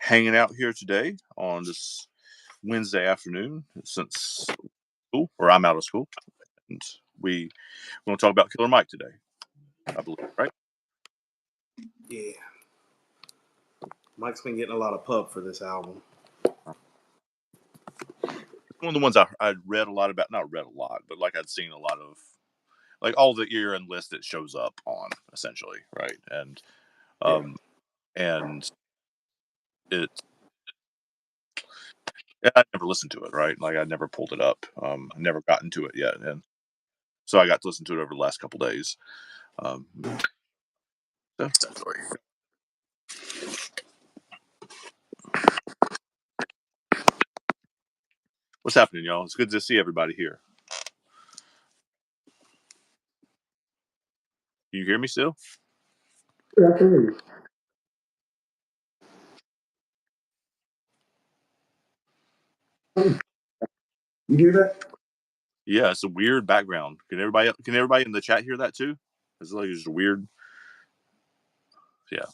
hanging out here today on this Wednesday afternoon since school, or I'm out of school, and we want to talk about Killer Mike today. I believe, right? Yeah. Mike's been getting a lot of pub for this album. It's one of the ones I'd read a lot about. Not read a lot, but like I'd seen a lot of, like all the year end list that shows up on, essentially, right? And Yeah. and it I never listened to it, right? Like I never pulled it up. I never got into it yet, and so I got to listen to it over the last couple days. Um, so that's where you go. What's happening, y'all? It's good to see everybody here. Can you hear me still? Yeah, I can hear you. You hear that? Yeah, it's a weird background. Can everybody in the chat hear that too? It's like just weird. Yeah.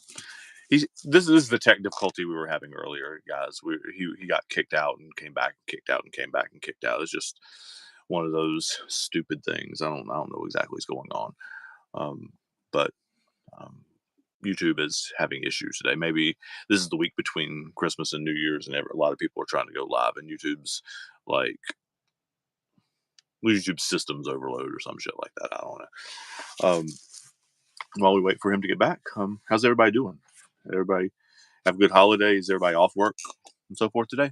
This is the tech difficulty we were having earlier, guys. He got kicked out and came back, kicked out and came back and kicked out. It's just one of those stupid things. I don't know exactly what's going on. But YouTube is having issues today. Maybe this is the week between Christmas and New Year's, and a lot of people are trying to go live, and YouTube's like YouTube systems overload or some shit like that. I don't know. While we wait for him to get back, how's everybody doing? Everybody have good holidays? Everybody off work and so forth today?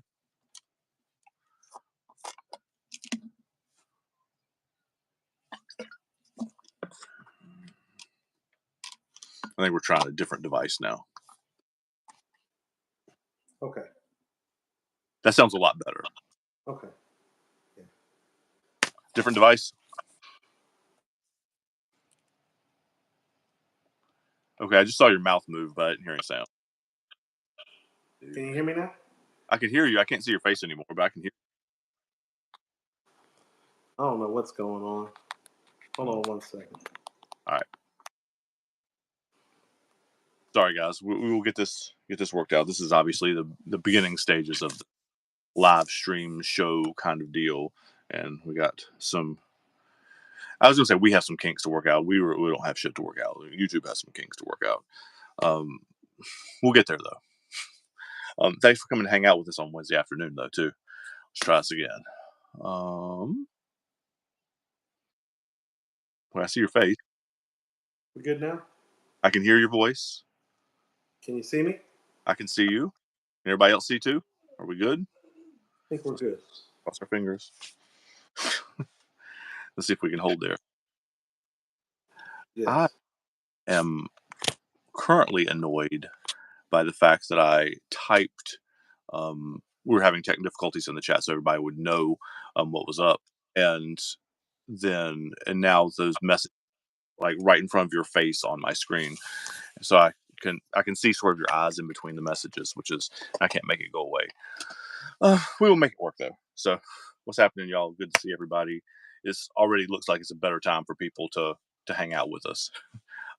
I think we're trying a different device now. Okay. That sounds a lot better. Okay. Different device? Okay, I just saw your mouth move, but I didn't hear any sound. Can you hear me now? I can hear you. I can't see your face anymore, but I can hear. I don't know what's going on. Hold on 1 second. All right. Sorry, guys. We will get this worked out. This is obviously the beginning stages of the live stream show kind of deal, and we got some. I was gonna say we have some kinks to work out. We don't have shit to work out. YouTube has some kinks to work out. We'll get there though. Thanks for coming to hang out with us on Wednesday afternoon though too. Let's try this again. When I see your face, We good now? I can hear your voice. Can you see me? I can see you. Can everybody else see too? Are we good? I think we're good. Cross our fingers. Let's see if we can hold there. Yes. I am currently annoyed by the fact that I typed. We were having technical difficulties in the chat, so everybody would know what was up, and now those messages like right in front of your face on my screen, so I can see sort of your eyes in between the messages, which is I can't make it go away. We will make it work though. So, what's happening, y'all? Good to see everybody. It already looks like it's a better time for people to hang out with us.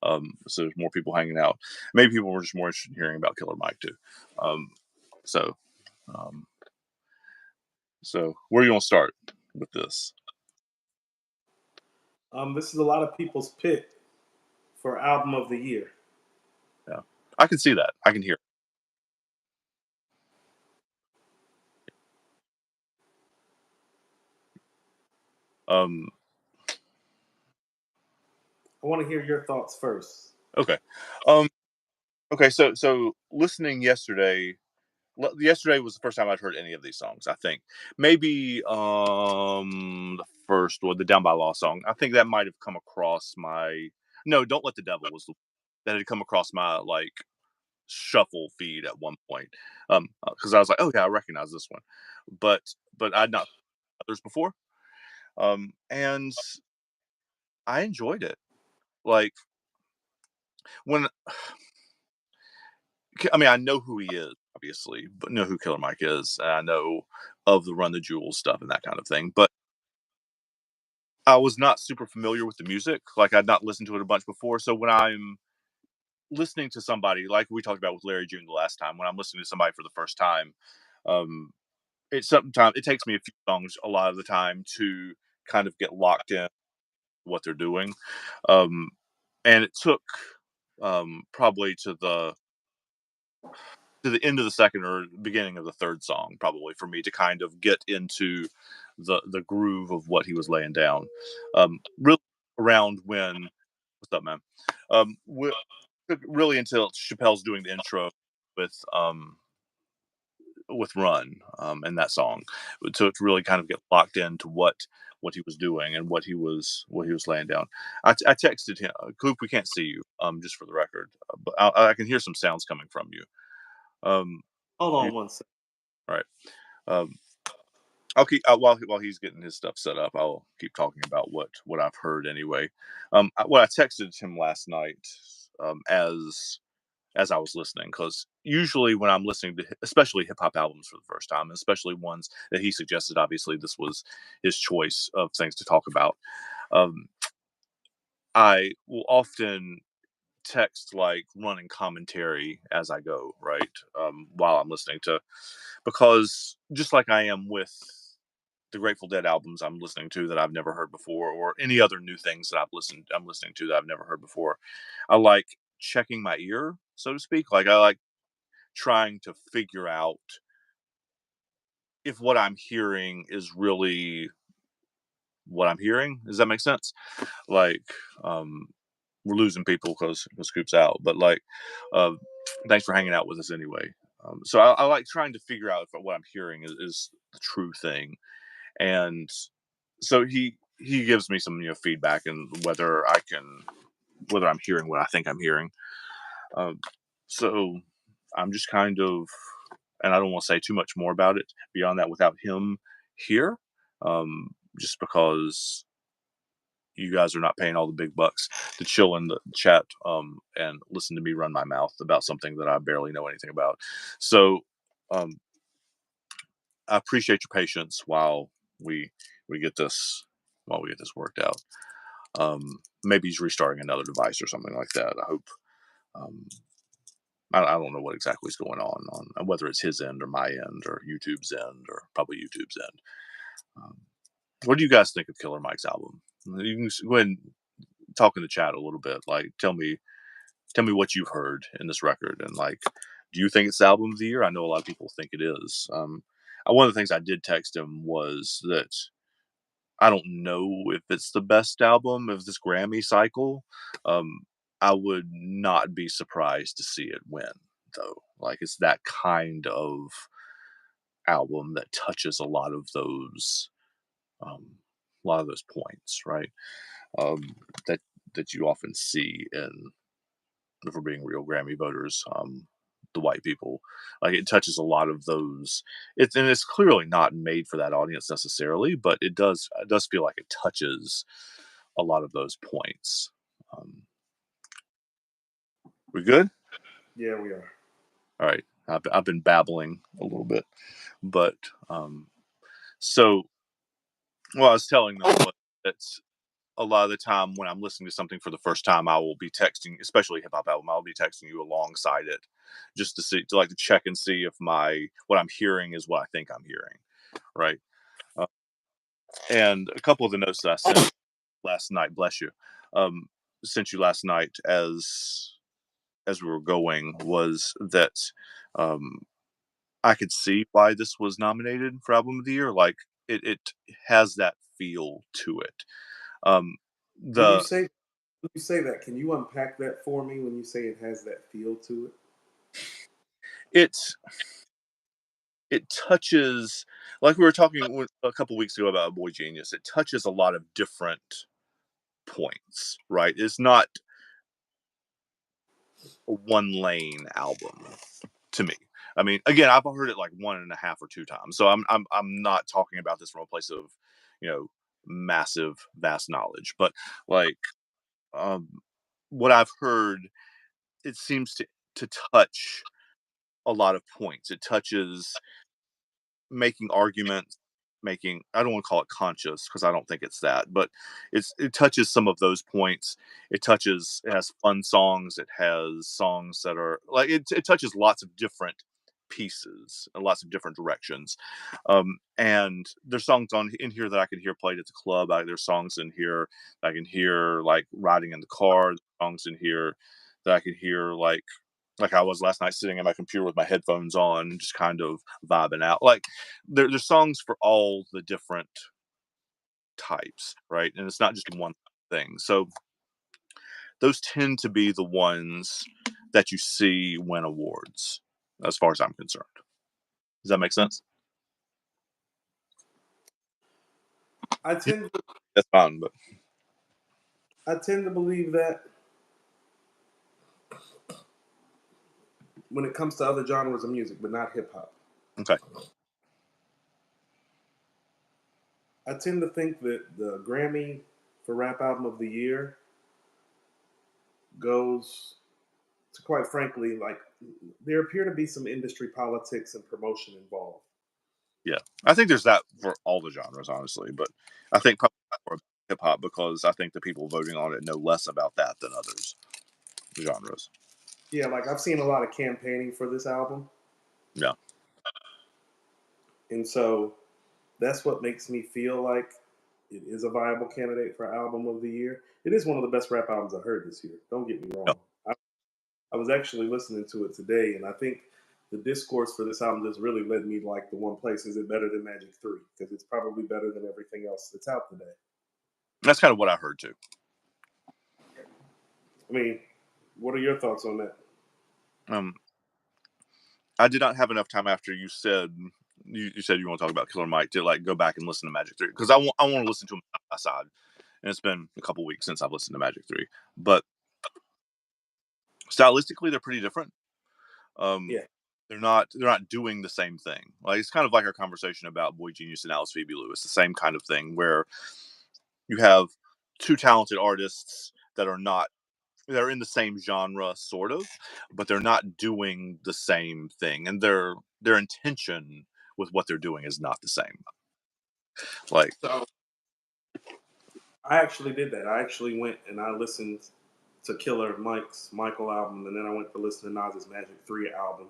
So there's more people hanging out. Maybe people were just more interested in hearing about Killer Mike too. So where are you gonna start with this? This is a lot of people's pick for album of the year. Yeah, I can see that. I can hear. I want to hear your thoughts first. Okay. Okay. So listening yesterday. Yesterday was the first time I'd heard any of these songs. I think maybe the first or the Down by Law song. I think that might have come across my. No, Don't Let the Devil was that had come across my like shuffle feed at one point. Because I was like, oh yeah, I recognize this one, but I'd not others before. And I enjoyed it. Like when I mean, I know who he is, obviously, but know who Killer Mike is. And I know of the Run the Jewels stuff and that kind of thing. But I was not super familiar with the music. Like I'd not listened to it a bunch before. So when I'm listening to somebody like we talked about with Larry June the last time, when I'm listening to somebody for the first time, um, it takes me a few songs a lot of the time to kind of get locked in what they're doing. Um, and it took probably to the end of the second or beginning of the third song, probably for me to kind of get into the groove of what he was laying down. Really around when what's up, man? Really until Chappelle's doing the intro with Run and that song, to really kind of get locked into what he was doing and what he was laying down. I texted him, Coop, we can't see you, just for the record, but I can hear some sounds coming from you. Um, Hold you on one second. all right. Um, I'll keep while he's getting his stuff set up. I'll keep talking about what I've heard anyway. What I texted him last night, as I was listening, because usually when I'm listening to especially hip hop albums for the first time, especially ones that he suggested, obviously this was his choice of things to talk about. Um, I will often text like running commentary as I go, right? While I'm listening to, because just like I am with the Grateful Dead albums I'm listening to that I've never heard before, or any other new things that I'm listening to that I've never heard before. I like checking my ear, so to speak. Like I like trying to figure out if what I'm hearing is really what I'm hearing. Does that make sense? Like, um, we're losing people because Scoop's out, but like, uh, thanks for hanging out with us anyway. So I like trying to figure out if what I'm hearing is the true thing, and so he gives me some feedback and whether I'm hearing what I think I'm hearing. Um, so I'm just kind of, and I don't want to say too much more about it beyond that without him here, just because you guys are not paying all the big bucks to chill in the chat and listen to me run my mouth about something that I barely know anything about. So um, I appreciate your patience we we get this while we get this worked out. Maybe he's restarting another device or something like that. I hope. Um, I don't know what exactly is going on whether it's his end or my end or YouTube's end or probably YouTube's end. Um, what do you guys think of Killer Mike's album? You can go ahead and talk in the chat a little bit. Like, tell me what you've heard in this record, and like, do you think it's the album of the year? I know a lot of people think it is. One of the things I did text him was that I don't know if it's the best album of this Grammy cycle. Um, I would not be surprised to see it win, though. Like, it's that kind of album that touches a lot of those points, right? Um, that that you often see in, if we're being real, Grammy voters, the white people. Like, it touches a lot of those. It's clearly not made for that audience necessarily, but it does feel like it touches a lot of those points. Um, we good? Yeah, we are. All right. I've been babbling a little bit, but um, so what I was telling them was that a lot of the time when I'm listening to something for the first time, I will be texting, especially hip hop album, I'll be texting you alongside it, just to like to check and see if my what I'm hearing is what I think I'm hearing, right? Uh, and a couple of the notes that I sent last night, bless you, um, sent you last night as we were going, was that um, I could see why this was nominated for album of the year. Like, it has that feel to it. Um, When you the say when you say that, can you unpack that for me when you say it has that feel to it? it's it touches, like we were talking a couple weeks ago about Boy Genius. It touches a lot of different points, right? It's not a one lane album to me. I mean, again, I've heard it like one and a half or two times, so I'm not talking about this from a place of, you know, massive vast knowledge, but like, um, what I've heard, it seems to touch a lot of points. It touches making arguments making, I don't want to call it conscious because I don't think it's that, but it touches some of those points. It has fun songs, it has songs that are like it touches lots of different pieces and lots of different directions. And there's songs on in here that I can hear played at the club. There's songs in here that I can hear like riding in the car. There's songs in here that I can hear like I was last night sitting at my computer with my headphones on, just kind of vibing out. Like there's songs for all the different types, right? And it's not just one thing. So those tend to be the ones that you see win awards, as far as I'm concerned. Does that make sense? I tend to, That's fine, but I tend to believe that when it comes to other genres of music, but not hip hop. okay. I tend to think that the Grammy for Rap Album of the Year goes to, quite frankly, like there appear to be some industry politics and promotion involved. Yeah, I think there's that for all the genres, honestly. But I think probably more hip hop because I think the people voting on it know less about that than others genres. Yeah, like I've seen a lot of campaigning for this album, Yeah, and so that's what makes me feel like it is a viable candidate for Album of the Year. It is one of the best rap albums I heard this year. Don't get me no, wrong. I was actually listening to it today, and I think the discourse for this album just really led me to like the one place: is it better than Magic 3? Because it's probably better than everything else that's out today. that's kind of what I heard too. I mean, what are your thoughts on that? Um, I did not have enough time after you said you want to talk about Killer Mike to like go back and listen to Magic 3 because I want to listen to him side by side, and it's been a couple weeks since I've listened to Magic 3, but stylistically they're pretty different. Um, Yeah. they're not doing the same thing. Like it's kind of like our conversation about Boy Genius and Alice Phoebe Lewis, the same kind of thing where you have two talented artists that are in the same genre sort of, but they're not doing the same thing, and their intention with what they're doing is not the same. Like So I actually did that. I actually went and I listened to Killer Mike's Michael album, and then I went to listen to Nas's Magic 3 album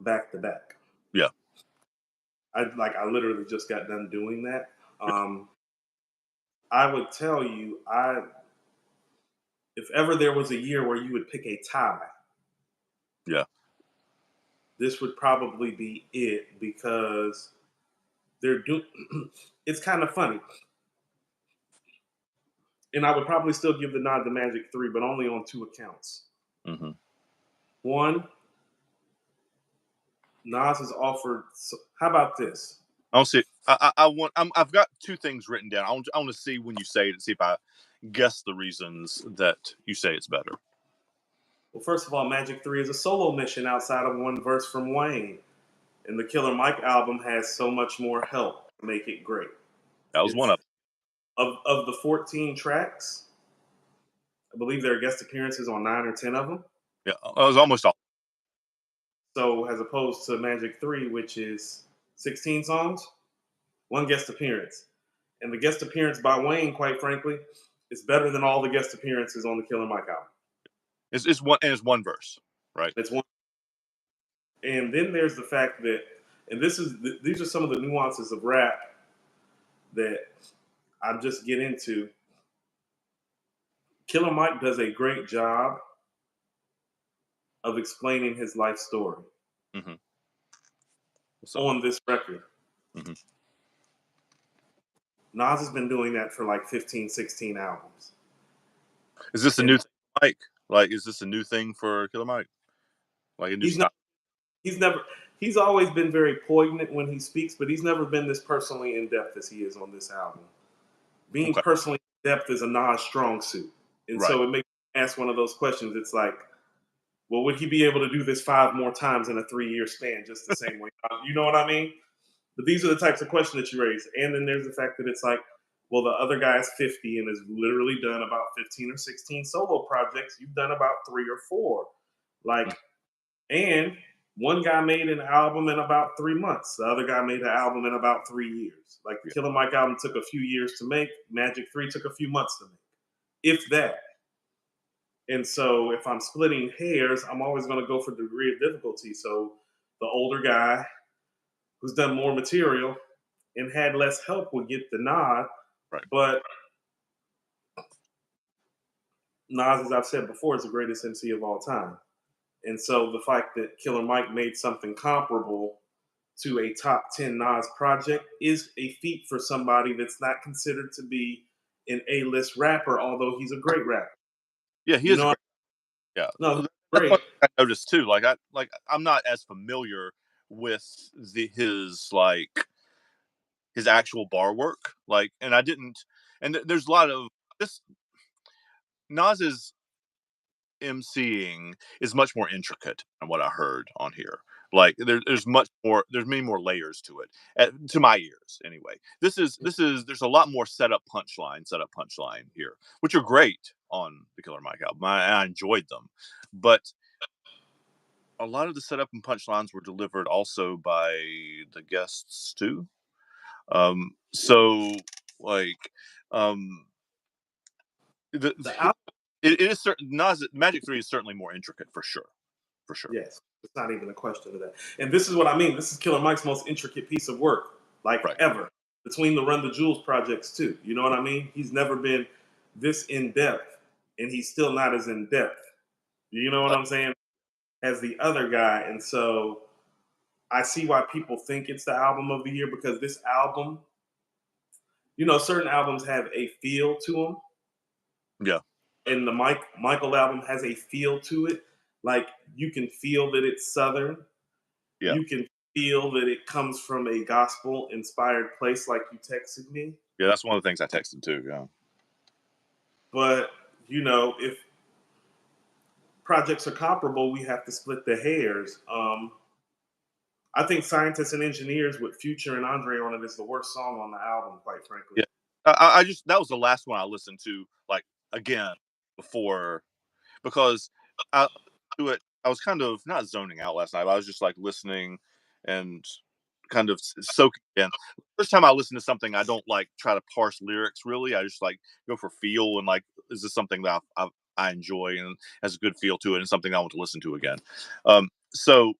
back to back. yeah, I literally just got done doing that. I would tell you, I if ever there was a year where you would pick a tie, yeah, this would probably be it because they're doing. It's kind of funny, and I would probably still give the nod to Magic 3, but only on two accounts. hmm One, Nas has offered. How about this? I don't see. I want. I've got two things written down. I want to see when you say it and see if I guess the reasons that you say it's better. Well, first of all, Magic 3 is a solo mission outside of one verse from Wayne. And the Killer Mike album has so much more help to make it great. That was one It's of of the 14 tracks, I believe there are guest appearances on 9 or 10 of them. them. Yeah, it was almost all. So as opposed to Magic 3, which is 16 songs, one guest appearance. And the guest appearance by Wayne, quite frankly, is better than all the guest appearances on the Killer Mike album. It's one verse, right? It's one. And then there's the fact that, and these are some of the nuances of rap that I'm just getting into. Killer Mike does a great job of explaining his life story hmm So, on this record. hmm Nas has been doing that for like 15, 16 albums. is this a And new thing, Mike? Like, is this a new thing for Killer Mike? Like a new he's style? not he's never he's always been very poignant when he speaks, but he's never been this personally in depth as he is on this album. Being Okay, personally in depth is a Nas strong suit. And right. so it makes me ask one of those questions. It's like, well, would he be able to do this 5 more times in a 3-year span just the same way? You know what I mean? But these are the types of questions that you raise. And then there's the fact that it's like, well, the other guy's 50 and has literally done about 15 or 16 solo projects. You've done about 3 or 4. Like, and One guy made an album in about 3 months. The other guy made an album in about 3 years. Like the Yeah. Killer Mike album took a few years to make. Magic 3 took a few months to make, if that. And so if I'm splitting hairs, I'm always going to go for the degree of difficulty. So the older guy who's done more material and had less help would get the nod. Right. But Nas, as I've said before, is the greatest MC of all time. And so the fact that Killer Mike made something comparable to a top 10 Nas project is a feat for somebody that's not considered to be an A-list rapper, although he's a great rapper. Yeah, he You is a know, great. Yeah, no, he's that's great. what I noticed too. I'm not as familiar with his actual bar work. And I didn't. And there's a lot of this. Nas's emceeing is much more intricate than what I heard on here. There's much more. There's many more layers to it, to my ears anyway. There's a lot more setup punchline here, which are great on the Killer Mike album. I enjoyed them, but a lot of the setup and punchlines were delivered also by the guests too. So like, um, the The album, it is certain. Nas Magic 3 is certainly more intricate for sure. For sure. yes, it's not even a question of that. And this is what I mean. This is Killer Mike's most intricate piece of work, like Right. ever, between the Run the Jewels projects too. You know what I mean? He's never been this in depth, and he's still not as in depth. You know what I'm saying? As the other guy, and so I see why people think it's the album of the year because this album, certain albums have a feel to them, Yeah. and the Michael album has a feel to it. Like you can feel that it's Southern. Yeah. You can feel that it comes from a gospel inspired place, like you texted me. Yeah, that's one of the things I texted too. Yeah. But if projects are comparable, we have to split the hairs. I think Scientists and Engineers with Future and Andre on it is the worst song on the album, quite frankly. Yeah. I just that was the last one I listened to again before because I do it. I was kind of not zoning out last night. But I was just listening and kind of soaking in. First time I listen to something, I don't try to parse lyrics really. I just go for feel and is this something that I enjoy and has a good feel to it and something I want to listen to again. So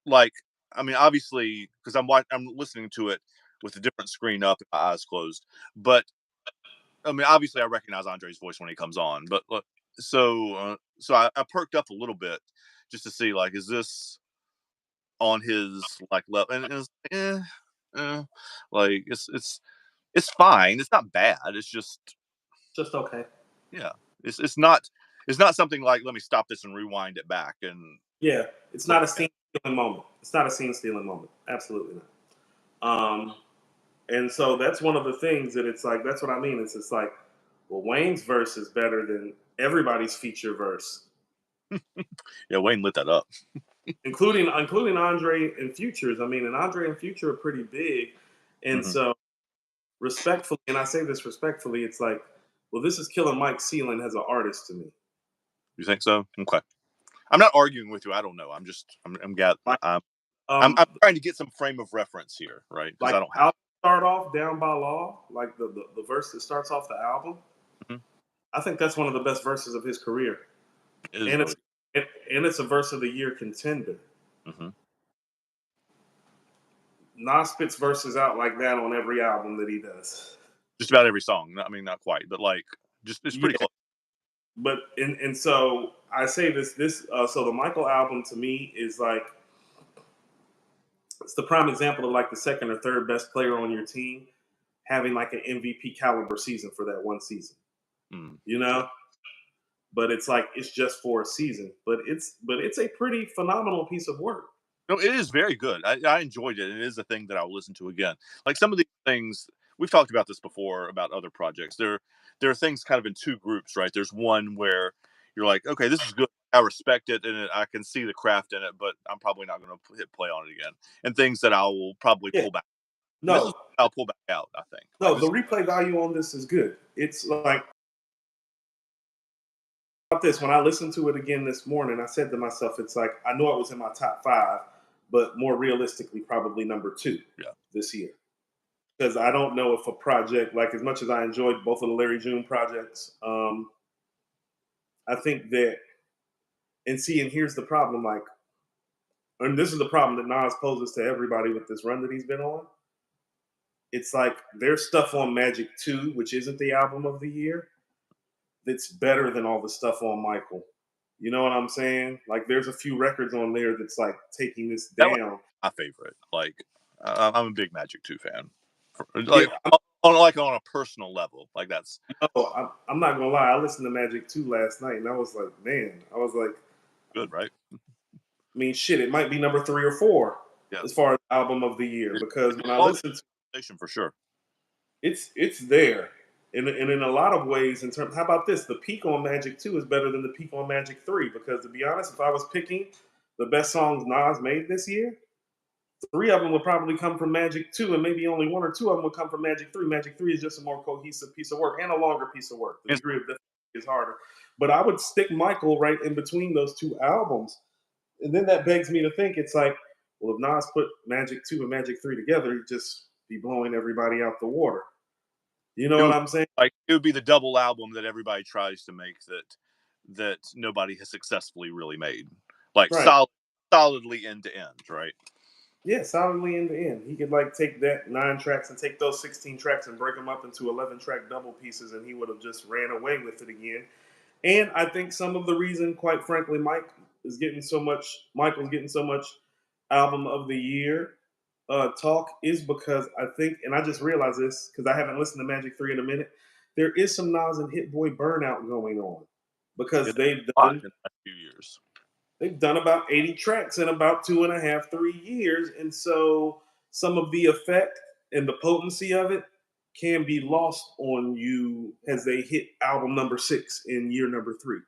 like I mean, obviously, because I'm listening to it with a different screen up, and my eyes closed. But I mean, obviously, I recognize Andre's voice when he comes on. But look, so I perked up a little bit just to see is this on his level, and it's it's fine. It's not bad. It's Just okay. yeah. It's not something like let me stop this and rewind it back and Yeah, it's not a scene stealing moment. It's not a scene stealing moment. Absolutely not. And so that's one of the things that it's like. That's what I mean. It's just like, well, Wayne's verse is better than everybody's feature verse, yeah. Wayne lit that up. including Andre and Futures. I mean, and Andre and Future are pretty big, and Hmm. so respectfully, and I say this respectfully, it's like, well, this is Killer Mike's ceiling as an artist to me. You think so? Okay. I'm not arguing with you. I don't know. Like, I'm trying to get some frame of reference here, right? Because like I don't have. I'll start off Down by Law, like the verse that starts off the album. Mhm. I think that's one of the best verses of his career, It is and really. it's a verse of the year contender. Hmm. Nas spits verses out like that on every album that he does. Just about every song. I mean, not quite, but just it's pretty Yeah, close. but and so I say this so the Michael album to me is like it's the prime example of like the second or third best player on your team having like an MVP caliber season for that one season. Mm. You know, but it's like it's just for a season. But it's a pretty phenomenal piece of work. No, it is very good. I enjoyed it. It is a thing that I'll listen to again. Like some of these things, we've talked about this before about other projects. There are things kind of in two groups, right? There's one where you're like, okay, this is good. I respect it, and I can see the craft in it, but I'm probably not going to hit play on it again. And things that I will probably Yeah. pull back. And this is No, I'll pull back out. I think. no, the replay value on this is good. It's like about this when I listened to it again this morning, I said to myself, it's like I know it was in my top 5, but more realistically, probably number two Yeah. this year. Because I don't know if a project, like as much as I enjoyed both of the Larry June projects, I think that, and see, and here's the problem, like, and this is the problem that Nas poses to everybody with this run that he's been on. It's like there's stuff on Magic 2, which isn't the album of the year, that's better than all the stuff on Michael. You know what I'm saying? Like there's a few records on there that's like taking this That was down. my favorite. Like, I'm a big Magic 2 fan. Yeah, Like, on a personal level, like that's I'm not gonna lie. I listened to Magic 2 last night, and I was like, man, I was like, good, right? I mean, shit, it might be number 3 or 4 Yeah. as far as album of the year because when I Well, listen to for sure. it's there. And in a lot of ways, in terms, how about this? The peak on Magic 2 is better than the peak on Magic 3 because to be honest, if I was picking the best songs Nas made this year, 3 of them would probably come from Magic 2, and maybe only 1 or 2 of them would come from Magic 3. Magic 3 is just a more cohesive piece of work and a longer piece of work. The It's degree of difficulty is harder. But I would stick Michael right in between those 2 albums. And then that begs me to think it's like, well, if Nas put Magic 2 and Magic 3 together, he'd just be blowing everybody out the water. You know it what would I'm saying? it would be the double album that everybody tries to make that nobody has successfully really made. Like Right. solidly end to end, right? Yeah, solidly in the end. He could like take that 9 tracks and take those 16 tracks and break them up into 11-track double pieces, and he would have just ran away with it again. And I think some of the reason, quite frankly, Michael's getting so much album of the year talk is because I think, and I just realized this because I haven't listened to Magic 3 in a minute, there is some Nas and Hit Boy burnout going on because It's a lot in the last few years. they've done about 80 tracks in about 2.5, 3 years. And so some of the effect and the potency of it can be lost on you as they hit album number 6 in year number 3.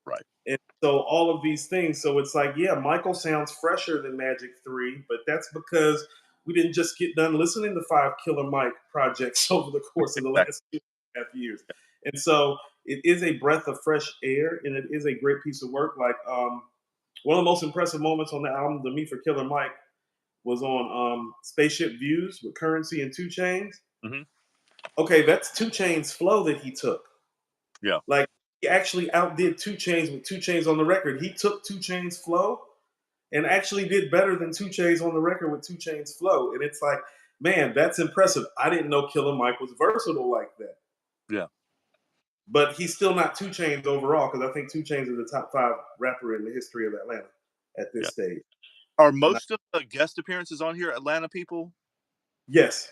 Right. And so all of these things. So it's like, yeah, Michael sounds fresher than Magic 3, but that's because we didn't just get done listening to 5 Killer Mike projects over the course of the Exactly. last 2.5 years. And so it is a breath of fresh air and it is a great piece of work. Like one of the most impressive moments on the album to me for Killer Mike was on Spaceship Views with Currency and 2 Chains. Hmm. Okay, that's 2 Chains flow that he took. Yeah. Like he actually outdid 2 Chains with 2 Chains on the record. He took 2 Chains flow and actually did better than 2 Chains on the record with 2 Chains flow. And it's like, man, that's impressive. I didn't know Killer Mike was versatile like that. Yeah. But he's still not 2 Chains overall because I think 2 Chains is the top 5 rapper in the history of Atlanta at Yeah. this stage. Are And I, most of the guest appearances on here Atlanta people? yes,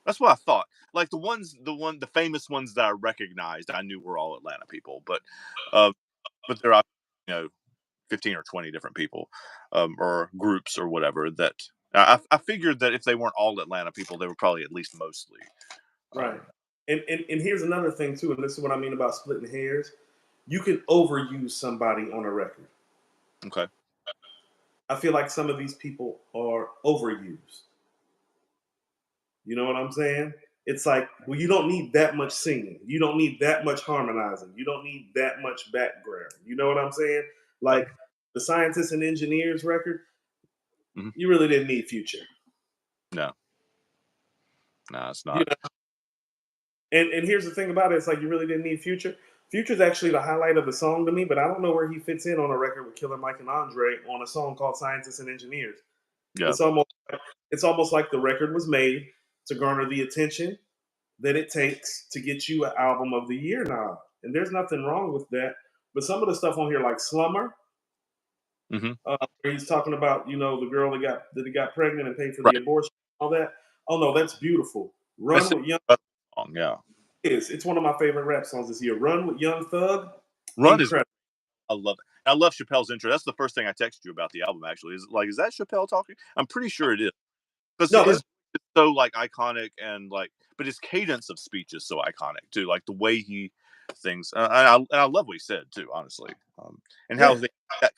That's what I thought. Like the famous ones that I recognized, I knew were all Atlanta people. Uh, but there are, 15 or 20 different people, or groups or whatever that I figured that if they weren't all Atlanta people, they were probably at least mostly. right. Um, And here's another thing too, and this is what I mean about splitting hairs. You can overuse somebody on a record. okay. I feel like some of these people are overused. You know what I'm saying? It's like, well, you don't need that much singing. You don't need that much harmonizing. You don't need that much background. You know what I'm saying? Yep. Like the Scientists and Engineers record, Mhm. you really didn't need Future. No, no, it's You not. know? And here's the thing about it: it's like you really didn't need Future. Future's actually the highlight of the song to me, but I don't know where he fits in on a record with Killer Mike and Andre on a song called Scientists and Engineers. Yeah. It's almost it's almost like the record was made to garner the attention that it takes to get you an album of the year now. And there's nothing wrong with that. But some of the stuff on here, like Slummer, Hmm. where he's talking about, the girl that he got pregnant and paid for the Right. abortion, all that. Oh no, that's beautiful. That's Run with Young that song. Yeah. It's one of my favorite rap songs this year. Run with Young Thug, Run is. incredible. I love it. I love Chappelle's intro. That's the first thing I texted you about the album. Actually, is that Chappelle talking? I'm pretty sure it is because No, his that's is so like iconic and like, but his cadence of speech is so iconic too. Like the way he things, and I love what he said too. Honestly, and how yeah, they. That,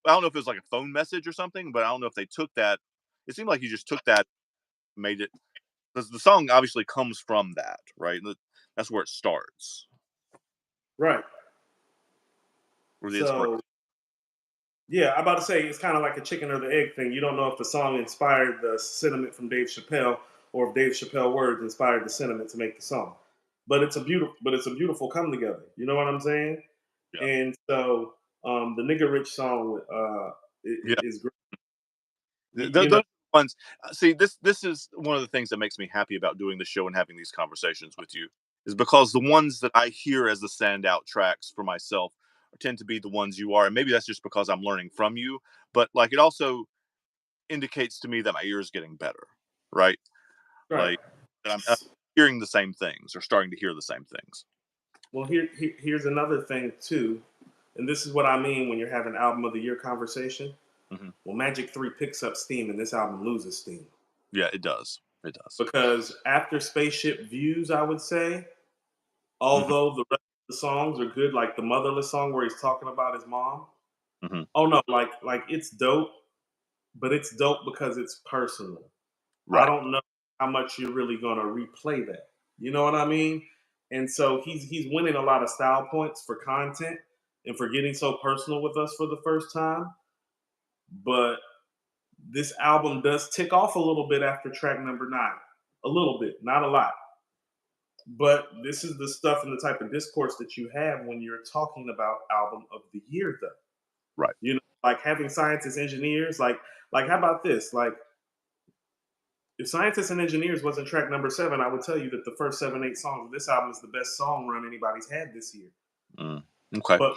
I don't know if it was like a phone message or something, but I don't know if they took that. It seemed like he just took that, made it because the song obviously comes from that, right? That's where it starts, right. where the inspiration. So Yeah, I'm about to say it's kind of like a chicken or the egg thing. You don't know if the song inspired the sentiment from Dave Chappelle or if Dave Chappelle words inspired the sentiment to make the song. But it's a beautiful come together. You know what I'm saying? Yeah. And so the Nigga Rich song Yeah. is great. You know, Those ones. See, this is one of the things that makes me happy about doing the show and having these conversations with you, is because the ones that I hear as the standout tracks for myself tend to be the ones you are, and maybe that's just because I'm learning from you. But like, it also indicates to me that my ear is getting better, right? right. Like that I'm hearing the same things or starting to hear the same things. Well, here's another thing too, and this is what I mean when you're having album of the year conversation. Hmm. Well, Magic 3 picks up steam and this album loses steam. Yeah, it does. It does. Because after Spaceship Views, I would say, Hmm. although the rest of the songs are good, like the Motherless song where he's talking about his mom. Hmm. Oh no, like it's dope, but it's dope because it's personal. I Right. don't know how much you're really gonna replay that. You know what I mean? And so he's winning a lot of style points for content and for getting so personal with us for the first time. But this album does tick off a little bit after track number 9. A little bit, not a lot. But this is the stuff and the type of discourse that you have when you're talking about album of the year, though. Right. You know, like having scientists, engineers, like how about this? Like if scientists and engineers wasn't track number 7, I would tell you that the first 7, 8 songs of this album is the best song run anybody's had this year. Mm. Okay. But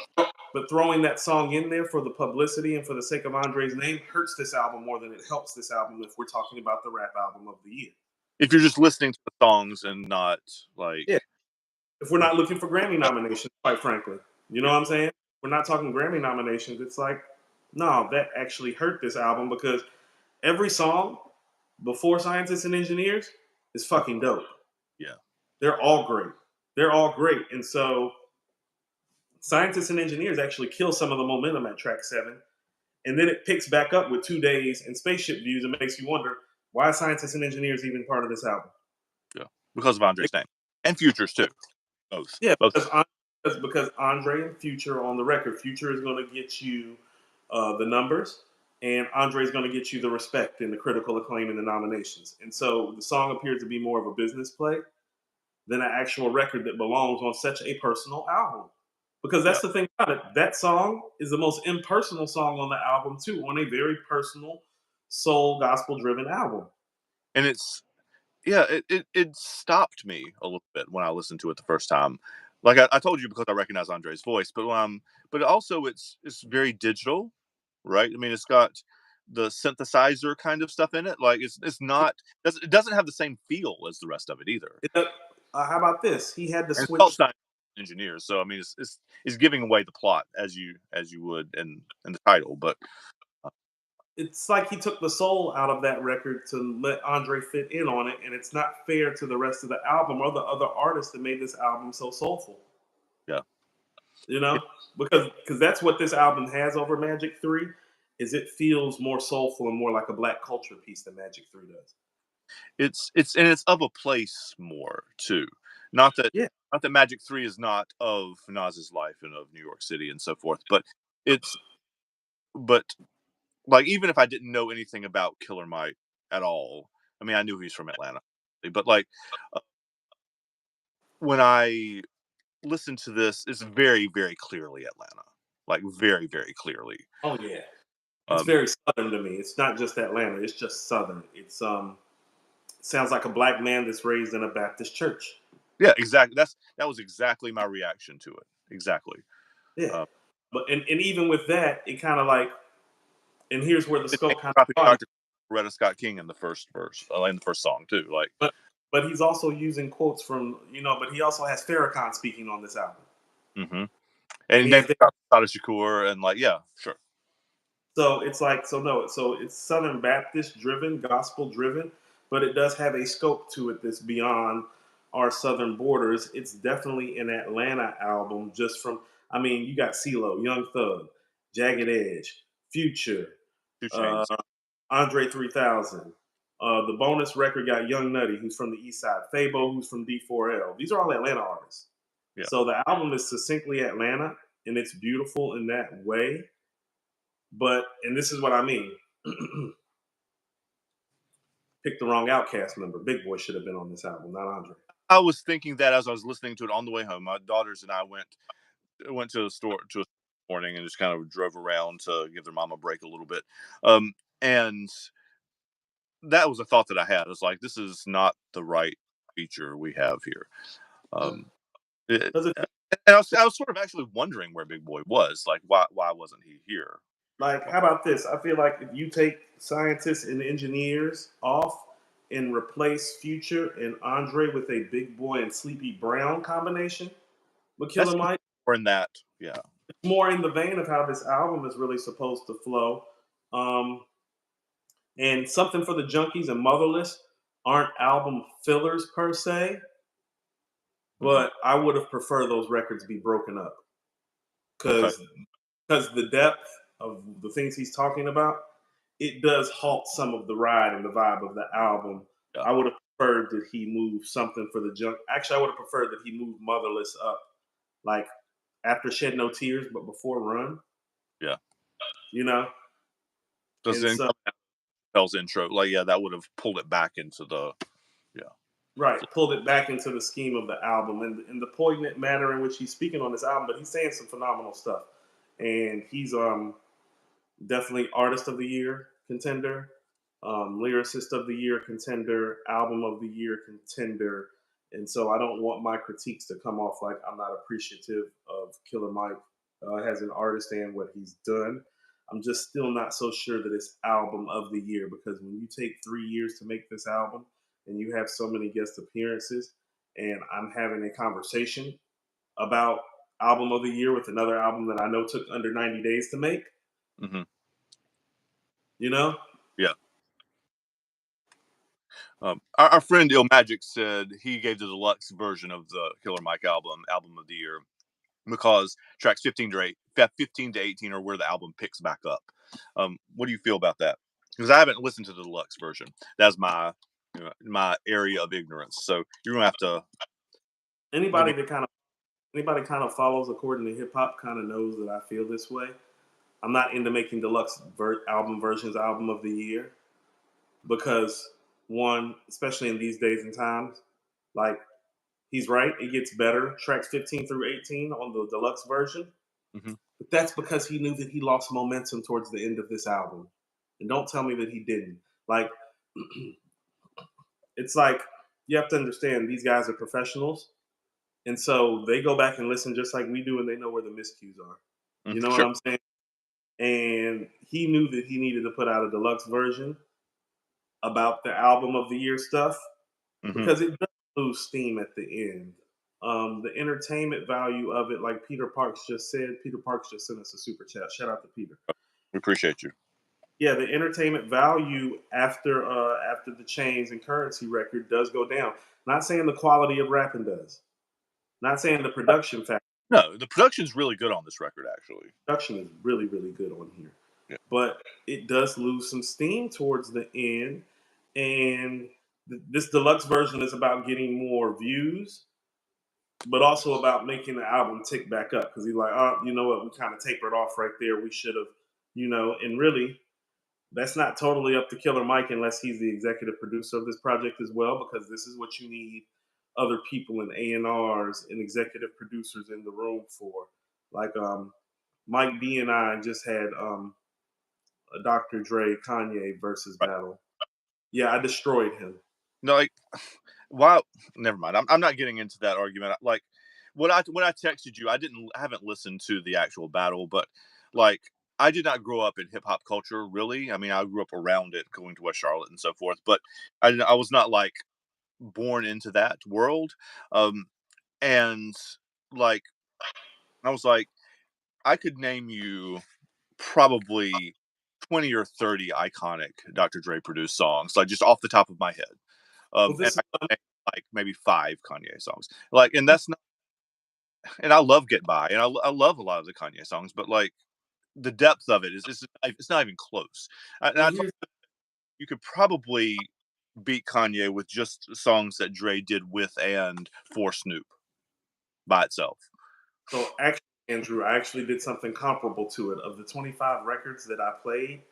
but throwing that song in there for the publicity and for the sake of Andre's name hurts this album more than it helps this album if we're talking about the rap album of the year. If you're just listening to the songs and not like, Yeah. If we're not looking for Grammy nominations, quite frankly. You know yeah, what I'm saying? We're not talking Grammy nominations. It's like, no, that actually hurt this album because every song before Scientists and Engineers is fucking dope. yeah, They're all great. They're all great. And so Scientists and Engineers actually kill some of the momentum at track 7. And then it picks back up with 2 days and Spaceship Views and makes you wonder why Scientists and Engineers even part of this album. yeah. Because of Andre's name and Futures too. Both. Yeah, Both. because Andre and Future are on the record. Future is going to get you the numbers, and Andre is going to get you the respect and the critical acclaim and the nominations. And so the song appears to be more of a business play than an actual record that belongs on such a personal album. Because Yeah. that's the thing about it. That song is the most impersonal song on the album too, on a very personal, soul gospel driven album. And it's yeah, it stopped me a little bit when I listened to it the first time. Like I told you because I recognize Andre's voice, but also it's very digital, right? I mean, it's got the synthesizer kind of stuff in it. Like it's not it doesn't have the same feel as the rest of it either. How about this? He had to And it's called switch. Science Engineers, so I mean, it's giving away the plot as you would in the title, but uh, It's like he took the soul out of that record to let Andre fit in on it, and it's not fair to the rest of the album or the other artists that made this album so soulful. yeah, You it, know, because that's what this album has over Magic 3 is it feels more soulful and more like a black culture piece than Magic 3 does. it's and it's of a place more too. Not that Yeah, not that Magic 3 is not of Nas's life and of New York City and so forth, but it's but like even if I didn't know anything about Killer Mike at all, I mean I knew he's from Atlanta, but like uh, when I listen to this, it's very very clearly Atlanta, like very very clearly. oh yeah, it's Um, very southern to me. It's not just Atlanta; it's just southern. Sounds like a black man that's raised in a Baptist church. yeah, exactly. That was exactly my reaction to it. Exactly. Yeah, Um, but even with that, it kind of like, and here's where the the scope name kind dropping of broadens. Dr. Coretta Scott King in the first verse, in the first song too. Like, But he's also using quotes from but he also has Farrakhan speaking on this album, hmm and and he name has Sada Shakur, and like, yeah, sure, so it's like so it's Southern Baptist driven, gospel driven, but it does have a scope to it that's beyond our southern borders. It's definitely an Atlanta album. Just from I mean, you got CeeLo, Young Thug, Jagged Edge, Future, 2 uh, Chains, Andre 3000. The bonus record got Young Nutty, who's from the East Side, Fabo, who's from D4L. These are all Atlanta artists. yeah, So the album is succinctly Atlanta, and it's beautiful in that way. But and this is what I mean. Picked the wrong Outcast member. Big Boy should have been on this album, not Andre. I was thinking that as I was listening to it on the way home. My daughters and I went to the store to a morning and just kind of drove around to give their mom a break a little bit. And that was a thought that I had. It's like this is not the right feature we have here. Um, it, Because and I was sort of actually wondering where Big Boy was. Like, why wasn't he here? like, how about this? I feel like if you take scientists and engineers off and replace Future and Andre with a Big Boy and Sleepy Brown combination with That's Killer Mike, more in that. Yeah. it's more in the vein of how this album is really supposed to flow. Um, and Something for the Junkies and Motherless aren't album fillers per se, Hmm. but I would have preferred those records be broken up Okay. because the depth of the things he's talking about, it does halt some of the ride and the vibe of the album. Yeah. I would have preferred that he moved Something for the Junk. Actually, I would have preferred that he moved Motherless up, like after Shed No Tears, but before Run. Yeah. You know, Because and then so Chappelle's intro, like, yeah, that would have pulled it back into the yeah. right, pulled it back into the scheme of the album and the poignant manner in which he's speaking on this album. But he's saying some phenomenal stuff, and he's definitely artist of the year contender, lyricist of the year contender, album of the year contender. And so I don't want my critiques to come off like I'm not appreciative of Killer Mike as an artist and what he's done. I'm just still not so sure that it's album of the year because when you take 3 years to make this album and you have so many guest appearances, and I'm having a conversation about album of the year with another album that I know took under 90 days to make, Hmm. you know? Yeah. Our friend Il Magic said he gave the deluxe version of the Killer Mike album of the year, because tracks 15 to 18 are where the album picks back up. What do you feel about that? Because I haven't listened to the deluxe version. That's my area of ignorance. So you're gonna have to let Anybody me. that kind of anybody kind of follows according to hip hop kind of knows that I feel this way. I'm not into making deluxe album versions album of the year because one, especially in these days and times, like he's right, it gets better. Tracks 15 through 18 on the deluxe version, Mhm. but that's because he knew that he lost momentum towards the end of this album. And don't tell me that he didn't. Like it's like you have to understand these guys are professionals. And so they go back and listen just like we do, and they know where the miscues are. You know what Sure. I'm saying? And he knew that he needed to put out a deluxe version about the album of the year stuff Hmm. because it does lose steam at the end. The entertainment value of it, like Peter Parks just said, Peter Parks just sent us a super chat. Shout out to Peter. We appreciate you. Yeah, the entertainment value after the chains and currency record does go down. Not saying the quality of rapping does. Not saying the production factor. No, the production's really good on this record, actually. Production is really, really good on here. Yeah. But it does lose some steam towards the end. And this deluxe version is about getting more views, but also about making the album tick back up. Because he's like, oh, you know what? We kind of tapered off right there. We should have, and really, that's not totally up to Killer Mike unless he's the executive producer of this project as well, because this is what you need other people in A&Rs and executive producers in the room for. Like Mike D and I just had a Dr. Dre Kanye versus Right. battle. Yeah, I destroyed him. No, like, wow. Never mind. I'm not getting into that argument. Like, when I texted you, I haven't listened to the actual battle, but like, I did not grow up in hip hop culture, really. I mean, I grew up around it, going to West Charlotte and so forth, but I was not like born into that world. Um, and like, I was like, I could name you probably 20 or 30 iconic Dr. Dre produced songs, like just off the top of my head. Well, And this is I could name like maybe 5 Kanye songs. Like, and that's not, and I love Get By, and I love a lot of the Kanye songs, but like the depth of it is it's not even close. And well I'd here's you could probably beat Kanye with just songs that Dre did with and for Snoop by itself. so actually Andrew, I actually did something comparable to it. Of the 25 records that I played,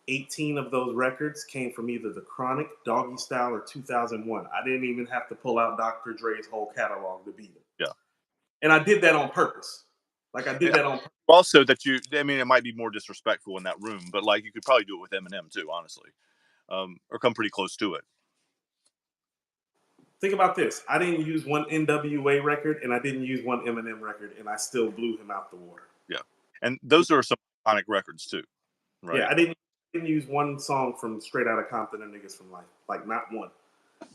18 of those records came from either The Chronic, Doggy Style, or 2001. I didn't even have to pull out Dr. Dre's whole catalog to beat it. Yeah. And I did that on purpose. Like, I did that on purpose. Also, I mean, it might be more disrespectful in that room, but like you could probably do it with Eminem too, honestly, or come pretty close to it. Think about this. I didn't use one NWA record and I didn't use one Eminem record, and I still blew him out the water. Yeah. And those are some iconic records too, right? Yeah, I didn't use one song from Straight Outta Compton or Niggas from Life. Like, not one.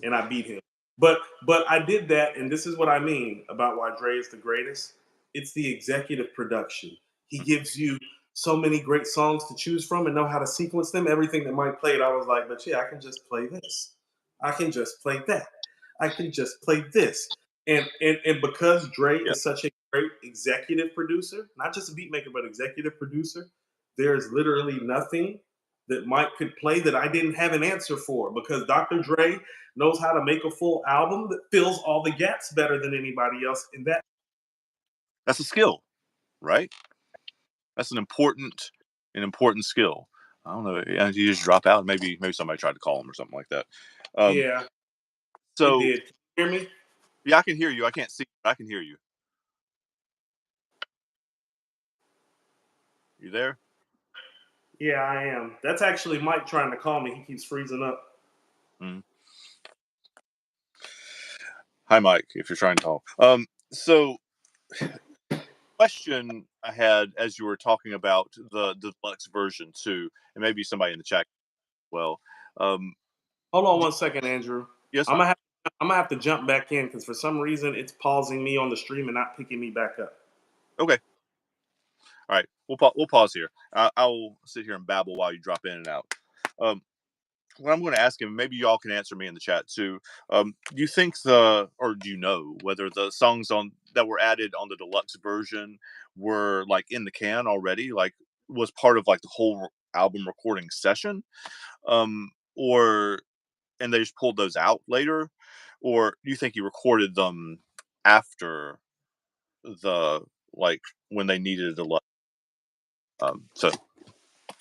And I beat him. But I did that, and this is what I mean about why Dre is the greatest. It's the executive production. He gives you so many great songs to choose from and know how to sequence them. Everything that Mike played, I was like, but yeah, I can just play this. I can just play that. I can just play this. And because Dre is such a great executive producer, not just a beat maker, but executive producer, there's literally nothing that Mike could play that I didn't have an answer for, because Dr. Dre knows how to make a full album that fills all the gaps better than anybody else. And that's a skill, right? That's an important skill. I don't know. You just drop out. Maybe somebody tried to call him or something like that. yeah, So it did. Can you hear me? Yeah, I can hear you. I can't see, but I can hear you. You there? Yeah, I am. That's actually Mike trying to call me. He keeps freezing up. Mm. Hi, Mike, if you're trying to talk. So, question I had as you were talking about the deluxe version too, and maybe somebody in the chat as well. Hold on one second, Andrew. Yes, I'm gonna have to jump back in because for some reason it's pausing me on the stream and not picking me back up. okay. All right, we'll pause here. I'll sit here and babble while you drop in and out. What I'm going to ask him, maybe y'all can answer me in the chat too. Do you think do you know whether the songs that were added on the deluxe version were like in the can already, like was part of like the whole album recording session, or and they just pulled those out later, or do you think he recorded them after the like when they needed a deluxe? So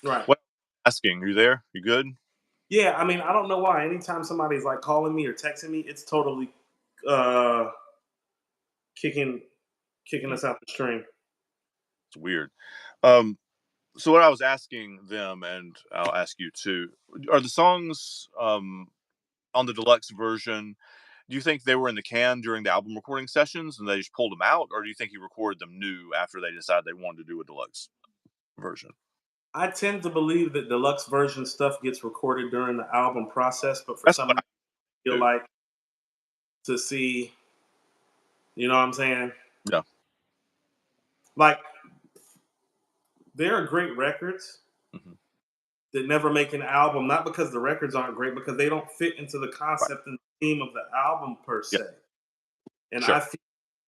Right. what asking? You there? You good? Yeah, I mean, I don't know why. Anytime somebody's like calling me or texting me, it's totally kicking us out the stream. It's weird. So what I was asking them, and I'll ask you too, are the songs on the deluxe version, do you think they were in the can during the album recording sessions and they just pulled them out, or do you think he recorded them new after they decided they wanted to do a deluxe version? I tend to believe that deluxe version stuff gets recorded during the album process, but for That's some what reason, I feel do. like to see, you know what I'm saying? Yeah. Like, there are great records Mm-hmm. that never make an album, not because the records aren't great, because they don't fit into the concept and theme of the album per se. Yeah. And Sure. I feel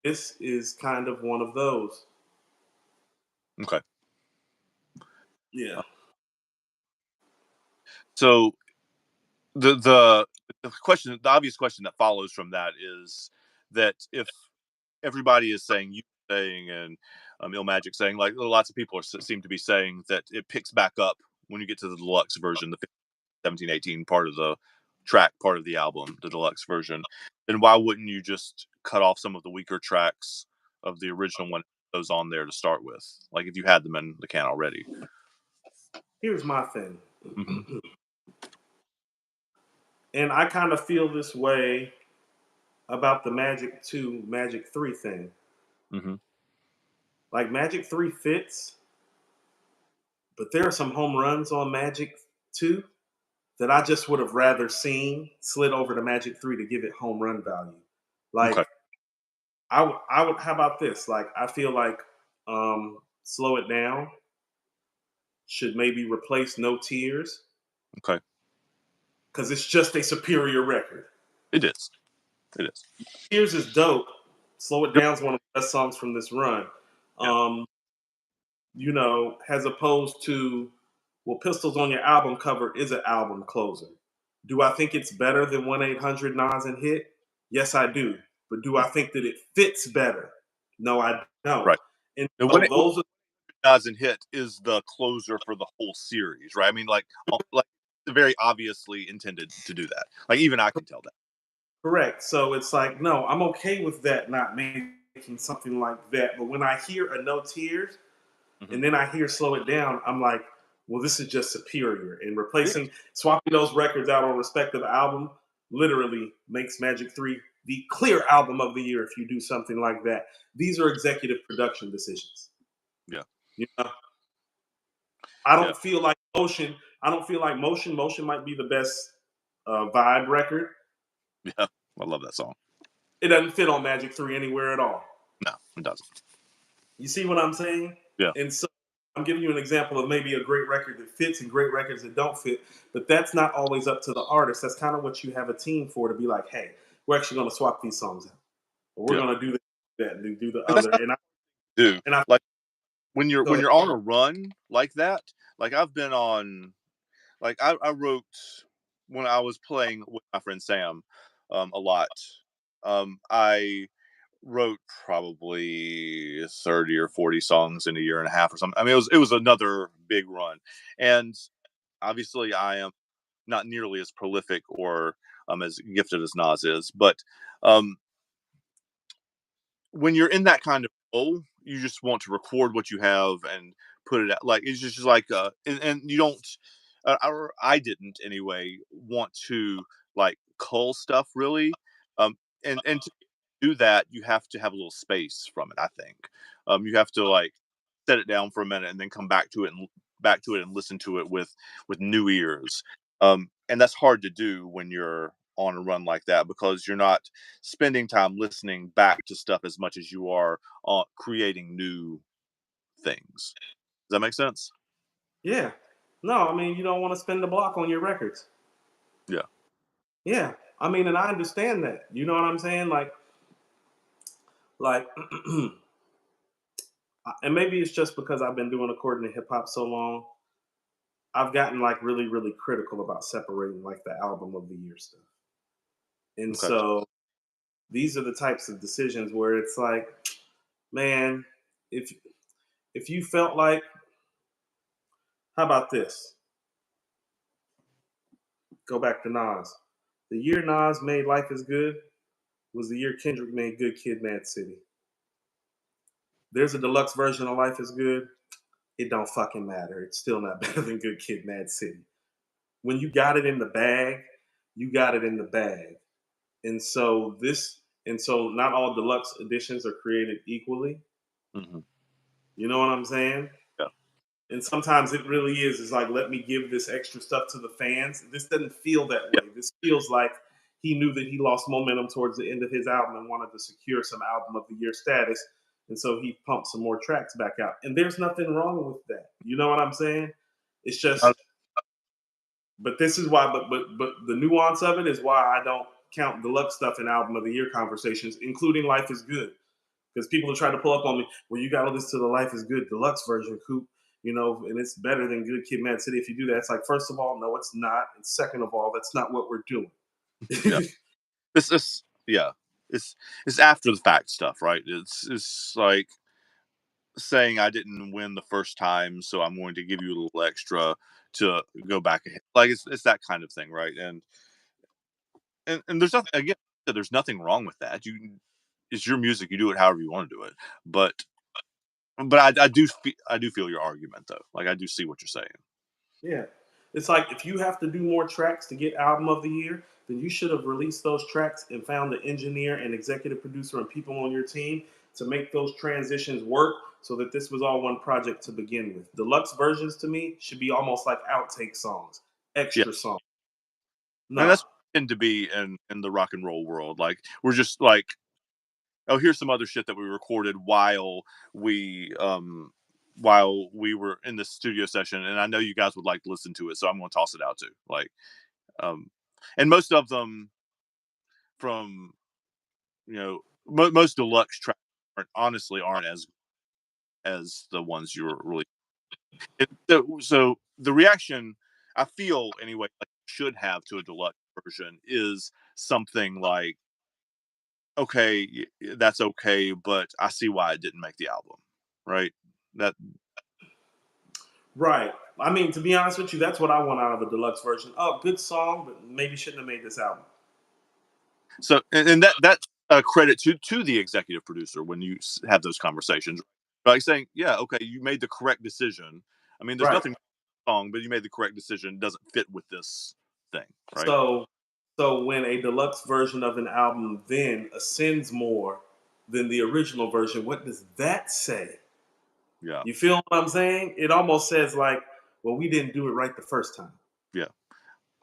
this is kind of one of those. Okay. Yeah. So the question, the obvious question that follows from that is that if everybody is saying, you saying, and Illmatic saying, like lots of people seem to be saying that it picks back up when you get to the deluxe version, the 1718 part of the track, part of the album, the deluxe version, then why wouldn't you just cut off some of the weaker tracks of the original one, those on there to start with, like if you had them in the can already? Here's my thing. Mm-hmm. And I kind of feel this way about the Magic 2, Magic 3 thing. Mm-hmm. Like, Magic 3 fits, but there are some home runs on Magic 2 that I just would have rather seen slid over to Magic 3 to give it home run value. Like, Okay. I would, how about this? Like, I feel like Slow It Down should maybe replace No Tears. Okay. Because it's just a superior record. It is. It is. Tears is dope. Slow It Down is one of the best songs from this run. Yeah. You know, as opposed to, well, Pistols on Your album cover is an album closer. Do I think it's better than 1-800 Nas and Hit? Yes, I do. But do I think that it fits better? No, I don't. Right. And And so those are doesn't hit is the closer for the whole series, right? I mean, like very obviously intended to do that. Like even I can tell that. correct. So it's like, no, I'm okay with that not making something like that. But when I hear a no tears Hmm. and then I hear slow it down, I'm like, well, this is just superior. And It is. swapping those records out on respective album literally makes Magic 3 the clear album of the year if you do something like that. These are executive production decisions. Yeah, You know, I yeah, don't feel like Motion. I don't feel like Motion. Motion might be the best vibe record. yeah. I love that song. It doesn't fit on Magic 3 anywhere at all. No, it doesn't. You see what I'm saying? Yeah, And so I'm giving you an example of maybe a great record that fits and great records that don't fit, but that's not always up to the artist. That's kind of what you have a team for to be like, hey, we're actually going to swap these songs out, or we're yeah. going to do that and do the And that's other. not to do. And I Like when you're go when ahead. you're on a run like that. Like I've been on. Like I wrote when I was playing with my friend Sam a lot. I wrote probably 30 or 40 songs in a year and a half or something. I mean, it was another big run, and obviously, I am not nearly as prolific or as gifted as Nas is. But um, when you're in that kind of role, you just want to record what you have and put it out. Like it's just like, and you don't. Or I didn't anyway want to like cull stuff really. And to do that, you have to have a little space from it. I think you have to like set it down for a minute and then come back to it and listen to it with new ears. And that's hard to do when you're on a run like that because you're not spending time listening back to stuff as much as you are creating new things. Does that make sense? Yeah. No, I mean, you don't want to spend the block on your records. Yeah. Yeah. I mean, and I understand that. You know what I'm saying? Like, and maybe it's just because I've been doing according to hip hop so long. I've gotten like really, really critical about separating like the album of the year stuff. And Okay. so these are the types of decisions where it's like, man, if if you felt like, how about this? Go back to Nas. The year Nas made Life is Good was the year Kendrick made Good Kid, Mad City. There's a deluxe version of Life is Good. It don't fucking matter. It's still not better than Good Kid, Mad City. When you got it in the bag, you got it in the bag. And so not all deluxe editions are created equally. Hmm. You know what I'm saying? Yeah. And sometimes it really is like, let me give this extra stuff to the fans. This doesn't feel that Yeah. way. This feels like he knew that he lost momentum towards the end of his album and wanted to secure some album of the year status. And so he pumped some more tracks back out. And there's nothing wrong with that. You know what I'm saying? It's Uh, just, but this is why, but the nuance of it is why I don't count deluxe stuff in album of the year conversations, including Life is Good. Because people are trying to pull up on me, well, you got to listen to the Life is Good deluxe version, Coop, and it's better than Good Kid, Mad City if you do that. It's like, first of all, no, it's not. And second of all, that's not what we're doing. yeah. This yeah. It's it's after the fact stuff, right? It's like saying I didn't win the first time, so I'm going to give you a little extra to go back ahead. Like it's that kind of thing, right? And there's nothing again. There's nothing wrong with that. It's your music. You do it however you want to do it. But I do feel your argument though. Like I do see what you're saying. Yeah. It's like if you have to do more tracks to get album of the year, then you should have released those tracks and found the engineer and executive producer and people on your team to make those transitions work so that this was all one project to begin with. Deluxe versions to me should be almost like outtake songs, Yeah, extra songs. and No. that's tend to be in the rock and roll world. Like we're just like, oh, here's some other shit that we recorded we while we were in the studio session, and I know you guys would like to listen to it, so I'm going to toss it out too. Like, um, and most of them from most deluxe tracks honestly aren't as the ones you were really. So the reaction I feel anyway like should have to a deluxe version is something like, okay, that's okay, but I see why it didn't make the album. right? That Right. I mean, to be honest with you, that's what I want out of a deluxe version. Oh, good song, but maybe shouldn't have made this album. so, and that's a credit to the executive producer when you have those conversations, like saying, yeah, okay, you made the correct decision. I mean, there's Right. nothing wrong, but you made the correct decision. It doesn't fit with this thing, right? So, so when a deluxe version of an album then ascends more than the original version, what does that say? Yeah, You feel what I'm saying? It almost says like, well, we didn't do it right the first time. yeah.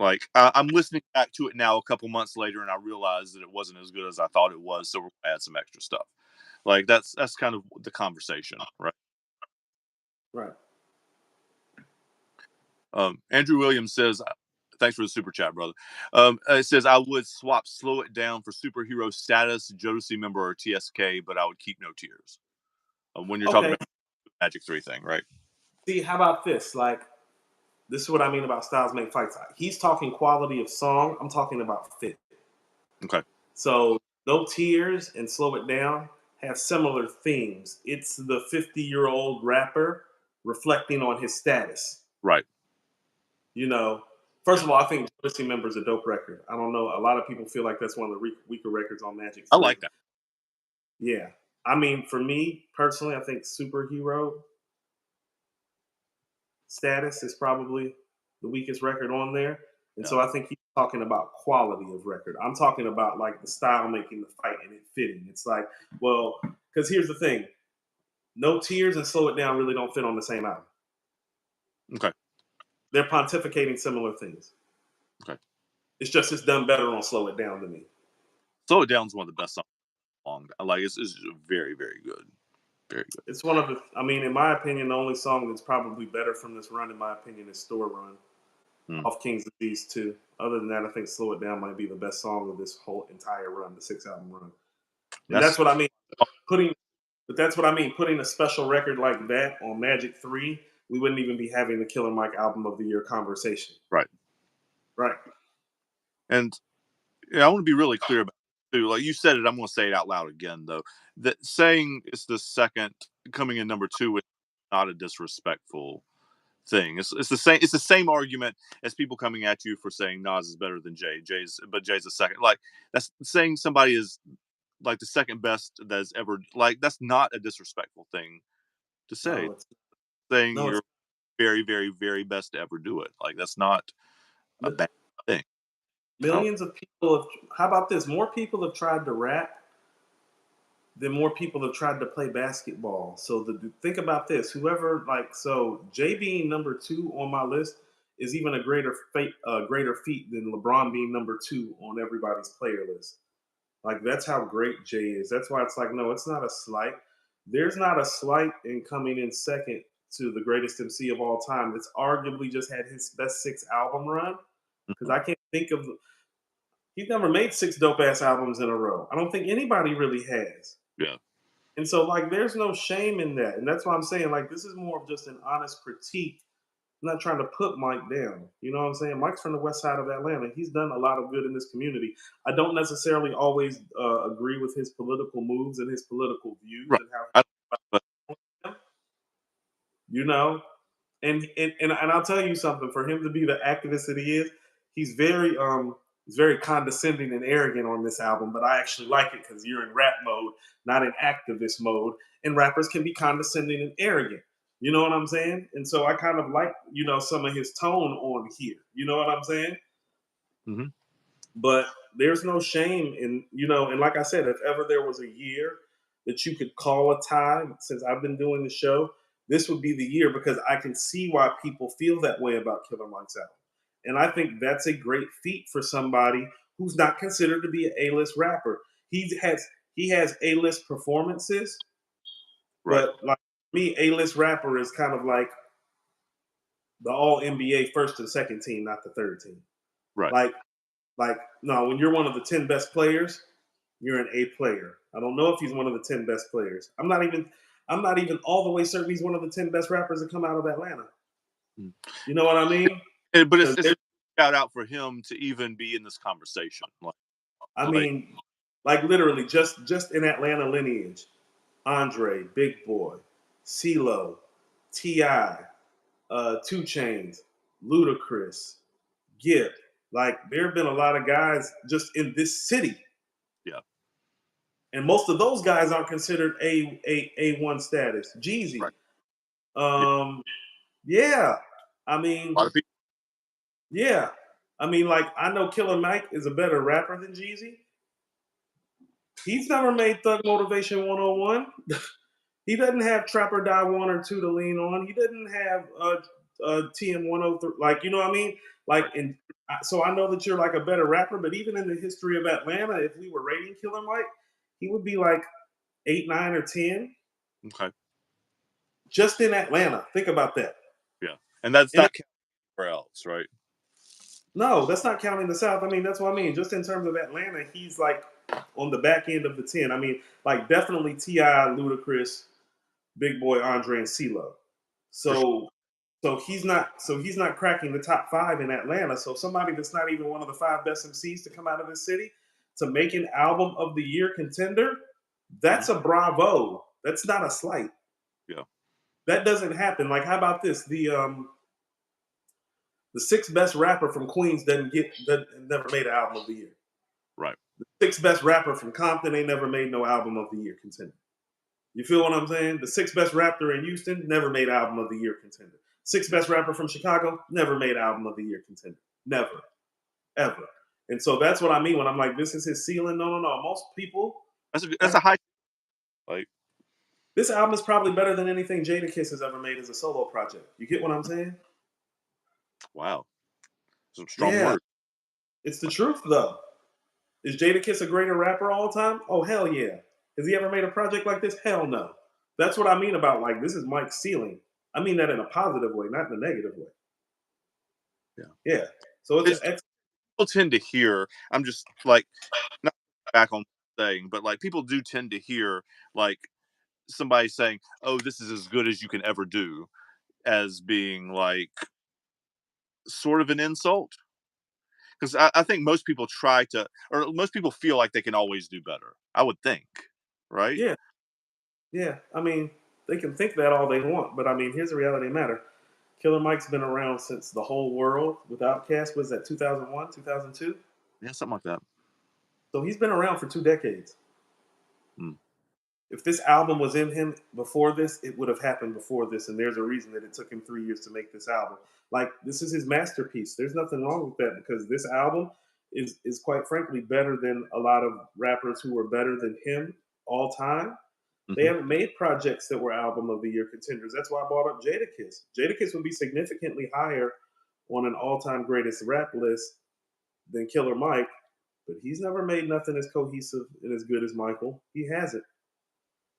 Like I'm listening back to it now a couple months later, and I realize that it wasn't as good as I thought it was. So we're gonna add some extra stuff. Like that's kind of the conversation, right? Right. Andrew Williams says, "Thanks for the super chat, brother." It says I would swap "Slow It Down" for "Superhero Status," Jodeci member or TSK, but I would keep "No Tears." When you're talking Okay. about the Magic Three thing, right? See, how about this? Like, this is what I mean about Styles Make Fights. He's talking quality of song. I'm talking about fit. Okay, So, No Tears and Slow It Down have similar themes. It's the 50-year-old rapper reflecting on his status. right. You know, first of all, I think Jealousy Member is a dope record. I don't know. A lot of people feel like that's one of the weaker records on Magic I 3. like that. Yeah. I mean, for me personally, I think Superhero Status is probably the weakest record on there. And Yeah, so I think he's talking about quality of record. I'm talking about like the style making the fight and it fitting. It's like, well, because here's the thing: No Tears and Slow It Down really don't fit on the same album. okay, They're pontificating similar things. okay. It's just it's done better on Slow It Down to me. "Slow It Down" is one of the best songs along. Like it's very very good, very good. It's one of the. I mean, in my opinion, the only song that's probably better from this run, in my opinion, is "Store Run" Hmm. off King's Disease 2. Other than that, I think "Slow It Down" might be the best song of this whole entire run, the 6 album run. And That's that's what I mean. Putting, but that's what I mean. Putting a special record like that on Magic 3, we wouldn't even be having the Killer Mike Album of the Year conversation. right. Right. And yeah, I want to be really clear about it too. Like you said it, I'm going to say it out loud again, though. That saying it's the second coming in number two is not a disrespectful thing. It's the same. It's the same argument as people coming at you for saying Nas is better than Jay. But Jay's the second. Like that's saying somebody is like the second best that's ever. Like that's not a disrespectful thing to say. No, it's Saying no, it's you're very, very, very best to ever do it. Like that's not a bad thing. Oh, millions of people have. How about this? More people have tried to rap than more people have tried to play basketball. So think about this: whoever Jay being number 2 on my list is even a greater feat than LeBron being number 2 on everybody's player list. Like that's how great Jay is. That's why it's like no, it's not a slight. There's not a slight in coming in second to the greatest MC of all time. That's arguably just had his best 6 album run because mhm. I can't think of. He's never made 6 dope ass albums in a row. I don't think anybody really has. Yeah, And so, like, there's no shame in that. And that's why I'm saying, like, this is more of just an honest critique. I'm not trying to put Mike down. You know what I'm saying? Mike's from the west side of Atlanta. He's done a lot of good in this community. I don't necessarily always agree with his political moves and his political views right. and how I, but he, you know, and I'll tell you something. For him to be the activist that he is, he's very condescending and arrogant on this album. But I actually like it because you're in rap mode, not in activist mode, and rappers can be condescending and arrogant. You know what I'm saying? And so I kind of like some of his tone on here. You know what I'm saying? mhm. But there's no shame in and like I said, if ever there was a year that you could call a time since I've been doing the show, this would be the year because I can see why people feel that way about Killer Mike's album. And I think that's a great feat for somebody who's not considered to be an A-list rapper. He has A-list performances, Right, but like me, A-list rapper is kind of like the all NBA first and second team, not the third team. right. Like no, when you're one of the 10 best players, you're an A player. I don't know if he's one of the 10 best players. I'm not even all the way certain he's one of the 10 best rappers that come out of Atlanta. Mm. You know what I mean? But Because it's a shout out for him to even be in this conversation. I Like mean, like literally just in Atlanta lineage, Andre, Big Boy, CeeLo, T.I., 2 Chainz, Ludacris, Gipp. Like there have been a lot of guys just in this city, Yeah. and most of those guys aren't considered A1 status. Jeezy, Right. Yeah. um, yeah. I A lot mean, of people. yeah. I mean, like I know Killer Mike is a better rapper than Jeezy. He's never made Thug Motivation 101. He doesn't have Trap or Die 1 or 2 to lean on. He doesn't have TM 103. Like, you know what I mean? Like, Right. so I know that you're like a better rapper, but even in the history of Atlanta, if we were rating Killer Mike, he would be like 8, 9, or 10 Okay. just in Atlanta. Think about that. Yeah. And that's And not counting anywhere else, right? no, that's not counting the South. I mean, that's what I mean. Just in terms of Atlanta, he's like on the back end of the 10. I mean, like definitely T.I., Ludacris, Big Boy, Andre, and CeeLo. For sure. So he's not cracking the top 5 in Atlanta. So somebody that's not even one of the 5 best MCs to come out of this city to make an album of the year contender, Mhm. that's a bravo. That's not a slight. Yeah. That doesn't happen. Like how about this? The 6th best rapper from Queens never made an album of the year. Right. The 6th best rapper from Compton ain't never made no album of the year contender. You feel what I'm saying? The 6th best rapper in Houston never made album of the year contender. 6th best rapper from Chicago never made album of the year contender. Never, ever. And so that's what I mean when I'm like, this is his ceiling. No, no, no. Most people, That's a high. Like, this album is probably better than anything Jadakiss has ever made as a solo project. You get what I'm saying? wow. Some strong Yeah, words. it's the truth though. Is Jadakiss a greater rapper all time? Oh hell yeah. Has he ever made a project like this? Hell no. That's what I mean about like this is Mike's ceiling. I mean that in a positive way, not in a negative way. Yeah. Yeah. So it's an It's people tend to hear. I'm just like not back on saying, but like people do tend to hear like somebody saying, "Oh, this is as good as you can ever do," as being like sort of an insult. Because I think most people try to, or most people feel like they can always do better. I would think, right? yeah, yeah. I mean, they can think that all they want, but I mean, here's the reality of the matter. Killer Mike's been around since the whole world with Outkast was that 2001, 2002. Yeah, something like that. So he's been around for 2 decades. Mm. If this album was in him before this, it would have happened before this, and there's a reason that it took him 3 years to make this album. Like this is his masterpiece. There's nothing wrong with that because this album is quite frankly better than a lot of rappers who were better than him all time. They Hmm. haven't made projects that were album of the year contenders. That's why I brought up Jadakiss. Jadakiss would be significantly higher on an all-time greatest rap list than Killer Mike, but he's never made nothing as cohesive and as good as Michael. He hasn't.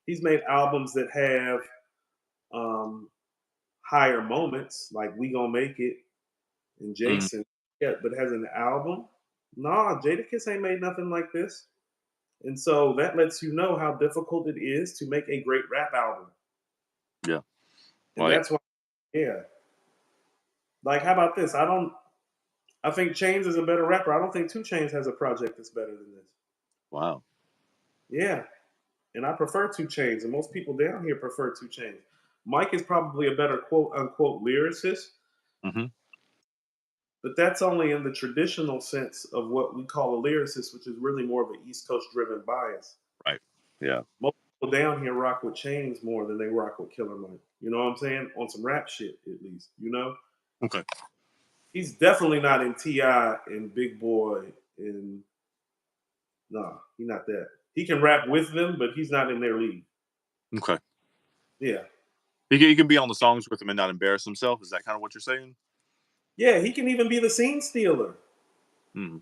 He's made albums that have um, higher moments, like "We Gonna Make It" and Mm. "Jason." Yeah, but has an album? Nah, Jadakiss ain't made nothing like this. And so that lets you know how difficult it is to make a great rap album. Yeah. And Well, yeah. that's why, yeah. Like, how about this? I think Chains is a better rapper. I don't think Two Chains has a project that's better than this. Wow. Yeah. And I prefer Two Chains, and most people down here prefer Two Chains. Mike is probably a better quote unquote lyricist, Hmm. but that's only in the traditional sense of what we call a lyricist, which is really more of an East Coast driven bias. Right. Yeah. Most people down here rock with Chains more than they rock with Killer Mike. You know what I'm saying? On some rap shit, at least. You know, Okay. he's definitely not in Ti and Big Boy and nah, he's not that. He can rap with them, but he's not in their league. Okay. Yeah, He can be on the songs with him and not embarrass himself. Is that kind of what you're saying? yeah, he can even be the scene stealer. Mm.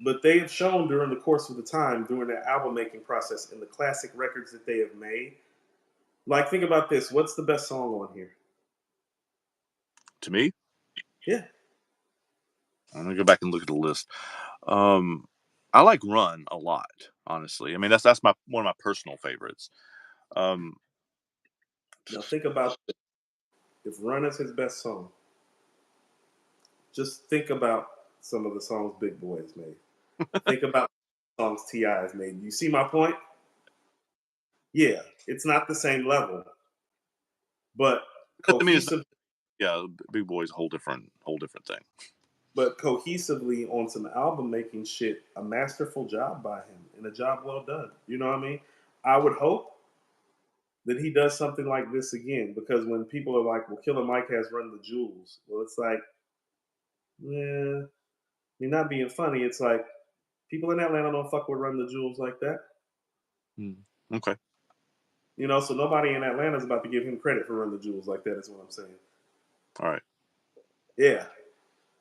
But they have shown during the course of the time, during their album making process and the classic records that they have made. Like, think about this. What's the best song on here? To me, Yeah. I'm gonna go back and look at the list. Um, I like Run a lot. Honestly, I mean that's my one of my personal favorites. Um, Now think about this. If Run is his best song, just think about some of the songs Big Boy has made. Think about songs T.I. has made. You see my point? Yeah, it's not the same level. But I mean, it's not, cohesive, yeah, Big Boy's a whole different thing. but cohesively on some album making shit, a masterful job by him and a job well done. You know what I mean? I would hope that he does something like this again because when people are like, "Well, Killer Mike has Run the Jewels," well, it's like, yeah, you're not being funny. It's like people in Atlanta don't fuck with Run the Jewels like that. Mm. Okay. You know, so nobody in Atlanta is about to give him credit for Run the Jewels like that. Is what I'm saying. All right. Yeah,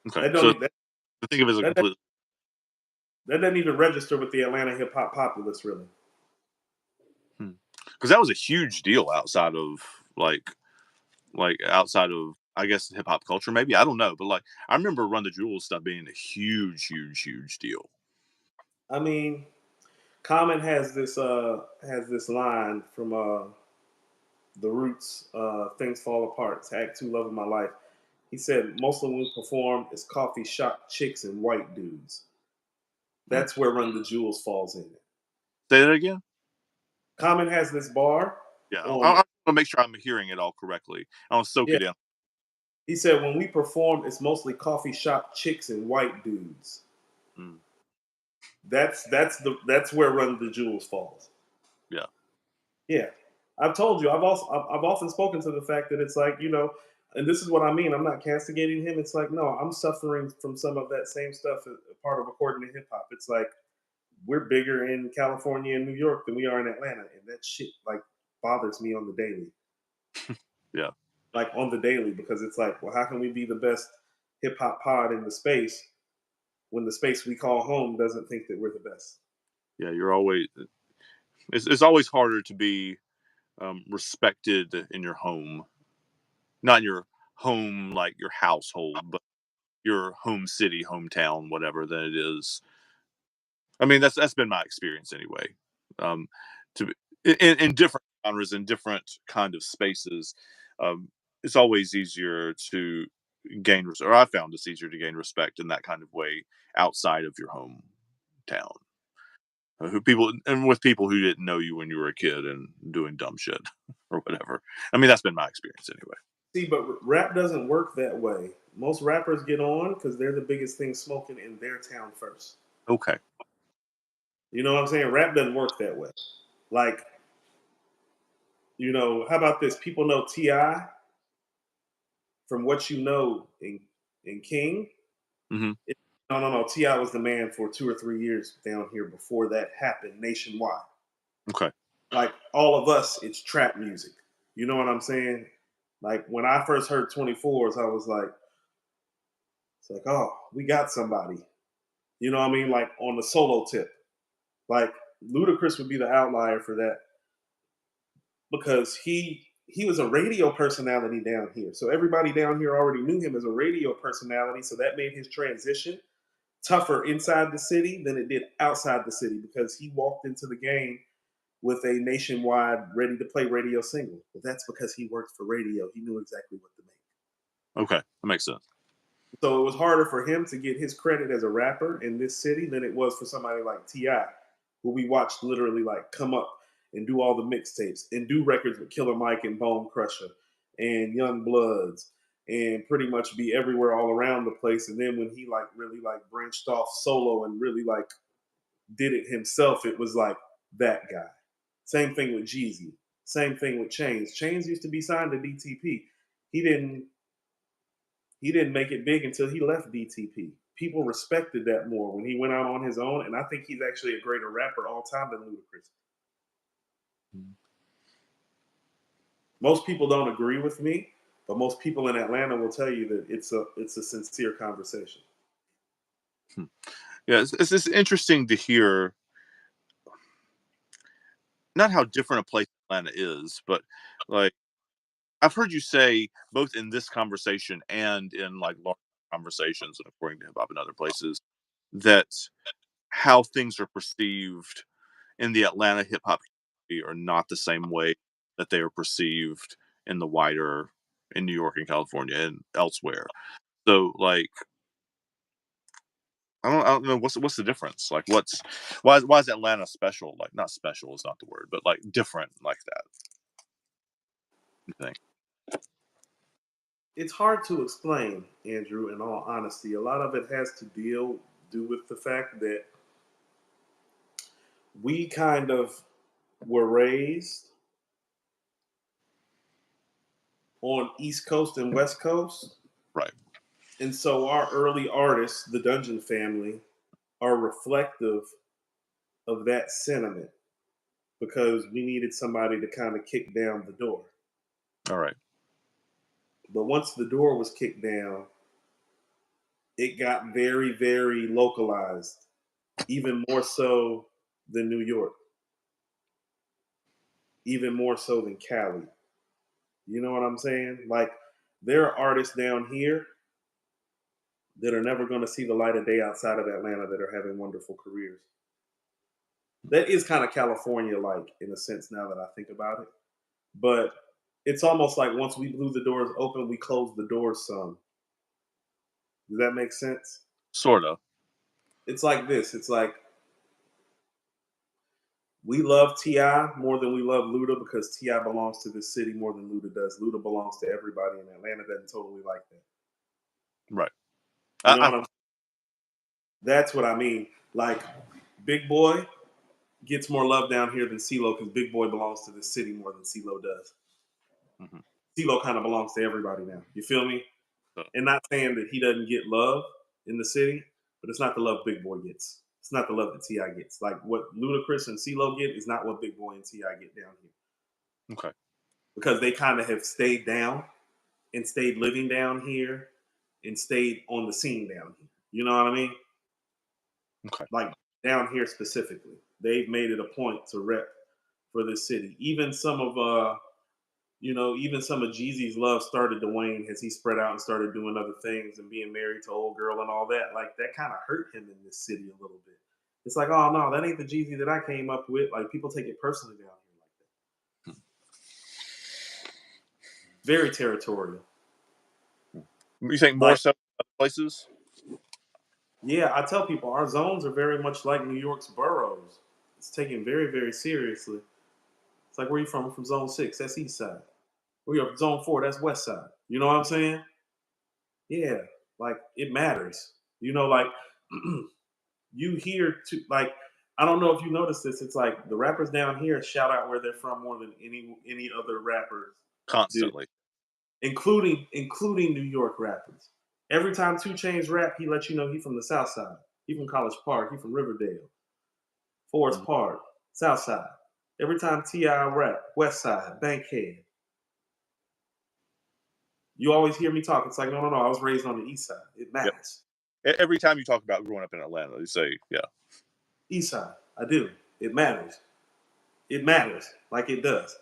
Okay. that So don't that I think of it as a that, complete. that doesn't even register with the Atlanta hip hop populace, really. Because that was a huge deal outside of like outside of, I guess, hip hop culture. Maybe, I don't know, but like I remember Run the Jewels stuff being a huge deal. I mean, Common has this line from the Roots, "Things Fall Apart," Tag Two, "Love of My Life." He said, "Mostly when we perform, it's coffee shop chicks and white dudes." Mm. That's where Run the Jewels falls in it. Say that again. Common has this bar Yeah, I on. want to make sure I'm hearing it all correctly. I want to soak Yeah, it in. he said when we perform, it's mostly coffee shop chicks and white dudes. Mm. That's where Run the Jewels falls. Yeah. Yeah, I've told you. I've often spoken to the fact that it's like, you know, and this is what I mean. I'm not castigating him. It's like, no, I'm suffering from some of that same stuff. Part of according to hip hop, it's like we're bigger in California and New York than we are in Atlanta, and that shit like bothers me on the daily. Yeah. Like on the daily, because it's like, well, how can we be the best hip hop pod in the space when the space we call home doesn't think that we're the best? Yeah. You're always. It's always harder to be respected in your home, not your home like your household, but your home city, hometown, whatever, than it is. I mean, that's been my experience anyway. Um, to be, in different genres, in different kind of spaces, um, it's always easier to or I found it's easier to gain respect in that kind of way outside of your hometown. Who people and with people who didn't know you when you were a kid and doing dumb shit or whatever. I mean, that's been my experience anyway. See, but rap doesn't work that way. Most rappers get on because they're the biggest thing smoking in their town first. Okay. You know what I'm saying? Rap doesn't work that way. Like, you know, how about this? People know Ti from What You Know in King. Hmm. No, no, no. Ti was the man for 2 or 3 years down here before that happened nationwide. Okay. Like all of us, it's trap music. You know what I'm saying? Like when I first heard 24s, I was like, it's like, oh, we got somebody. You know what I mean? Like on the solo tip. Like Ludacris would be the outlier for that because he was a radio personality down here. So everybody down here already knew him as a radio personality. So that made his transition tougher inside the city than it did outside the city because he walked into the game with a nationwide ready to play radio single. But that's because he worked for radio. He knew exactly what to make. Okay. That makes sense. So it was harder for him to get his credit as a rapper in this city than it was for somebody like Ti, who we watched literally like come up and do all the mixtapes and do records with Killer Mike and Bone Crusher and Young Bloods and pretty much be everywhere all around the place. And then when he like really like branched off solo and really like did it himself, it was like that guy. Same thing with Jeezy. Same thing with Chains. Chains used to be signed to DTP. He didn't he didn't make it big until he left DTP. People respected that more when he went out on his own, and I think he's actually a greater rapper all time than Ludacris. Mm. Most people don't agree with me, but most people in Atlanta will tell you that it's a sincere conversation. Hmm. Yeah, it's just interesting to hear not how different a place Atlanta is, but like I've heard you say both in this conversation and in like large conversations and according to hip hop and other places that how things are perceived in the Atlanta hip hop community are not the same way that they are perceived in the wider in New York and California and elsewhere. So like I don't know what's the difference? Like why is Atlanta special? Like not special is not the word, but like different like that. You think? it's hard to explain, Andrew. In all honesty, a lot of it has to do with the fact that we kind of were raised on East Coast and West Coast, Right. and so our early artists, the Dungeon Family, are reflective of that sentiment because we needed somebody to kind of kick down the door. All right. But once the door was kicked down, it got very, very localized, even more so than New York, even more so than Cali. You know what I'm saying? Like, there are artists down here that are never going to see the light of day outside of Atlanta that are having wonderful careers. That is kind of California like in a sense now that I think about it. But it's almost like once we blew the doors open, we closed the doors some. Does that make sense? Sort of. It's like this. It's like we love Ti more than we love Luda because Ti belongs to this city more than Luda does. Luda belongs to everybody, and Atlanta doesn't totally like that. Right. You know I, what I'm? That's what I mean. Like Big Boy gets more love down here than CeeLo because Big Boy belongs to this city more than CeeLo does. mhm. CeeLo kind of belongs to everybody now. You feel me? So, And not saying that he doesn't get love in the city, but it's not the love Big Boy gets. It's not the love that Ti gets. Like what Ludacris and CeeLo get is not what Big Boy and Ti get down here okay. because they kind of have stayed down and stayed living down here and stayed on the scene down here. You know what I mean? Okay. Like down here specifically, they've made it a point to rep for this city. Even some of even some of Jeezy's love started to wane as he spread out and started doing other things and being married to old girl and all that. Like that kind of hurt him in this city a little bit. It's like, oh no, that ain't the Jeezy that I came up with. Like people take it personally down here like that. Very territorial. You think more Like, so other places? yeah, I tell people our zones are very much like New York's boroughs. It's taken very, very seriously. It's like where you from? I'm from Zone 6, that's East Side. Where you from? Zone 4, that's West Side. You know what I'm saying? Yeah, like it matters. Like you hear to like I don't know if you noticed this. It's like the rappers down here shout out where they're from more than any other rappers do, Constantly. including New York rappers. Every time Two Chains rap, he lets you know he from the South Side. He from College Park. He from Riverdale, Forest Mhm. Park, South Side. Every time Ti rap, West Side, Bankhead. You always hear me talk. It's like no, no, no. I was raised on the East Side. It Yep. matters. Every time you talk about growing up in Atlanta, you say, yeah. East Side. I do. It matters. It matters. Like it does.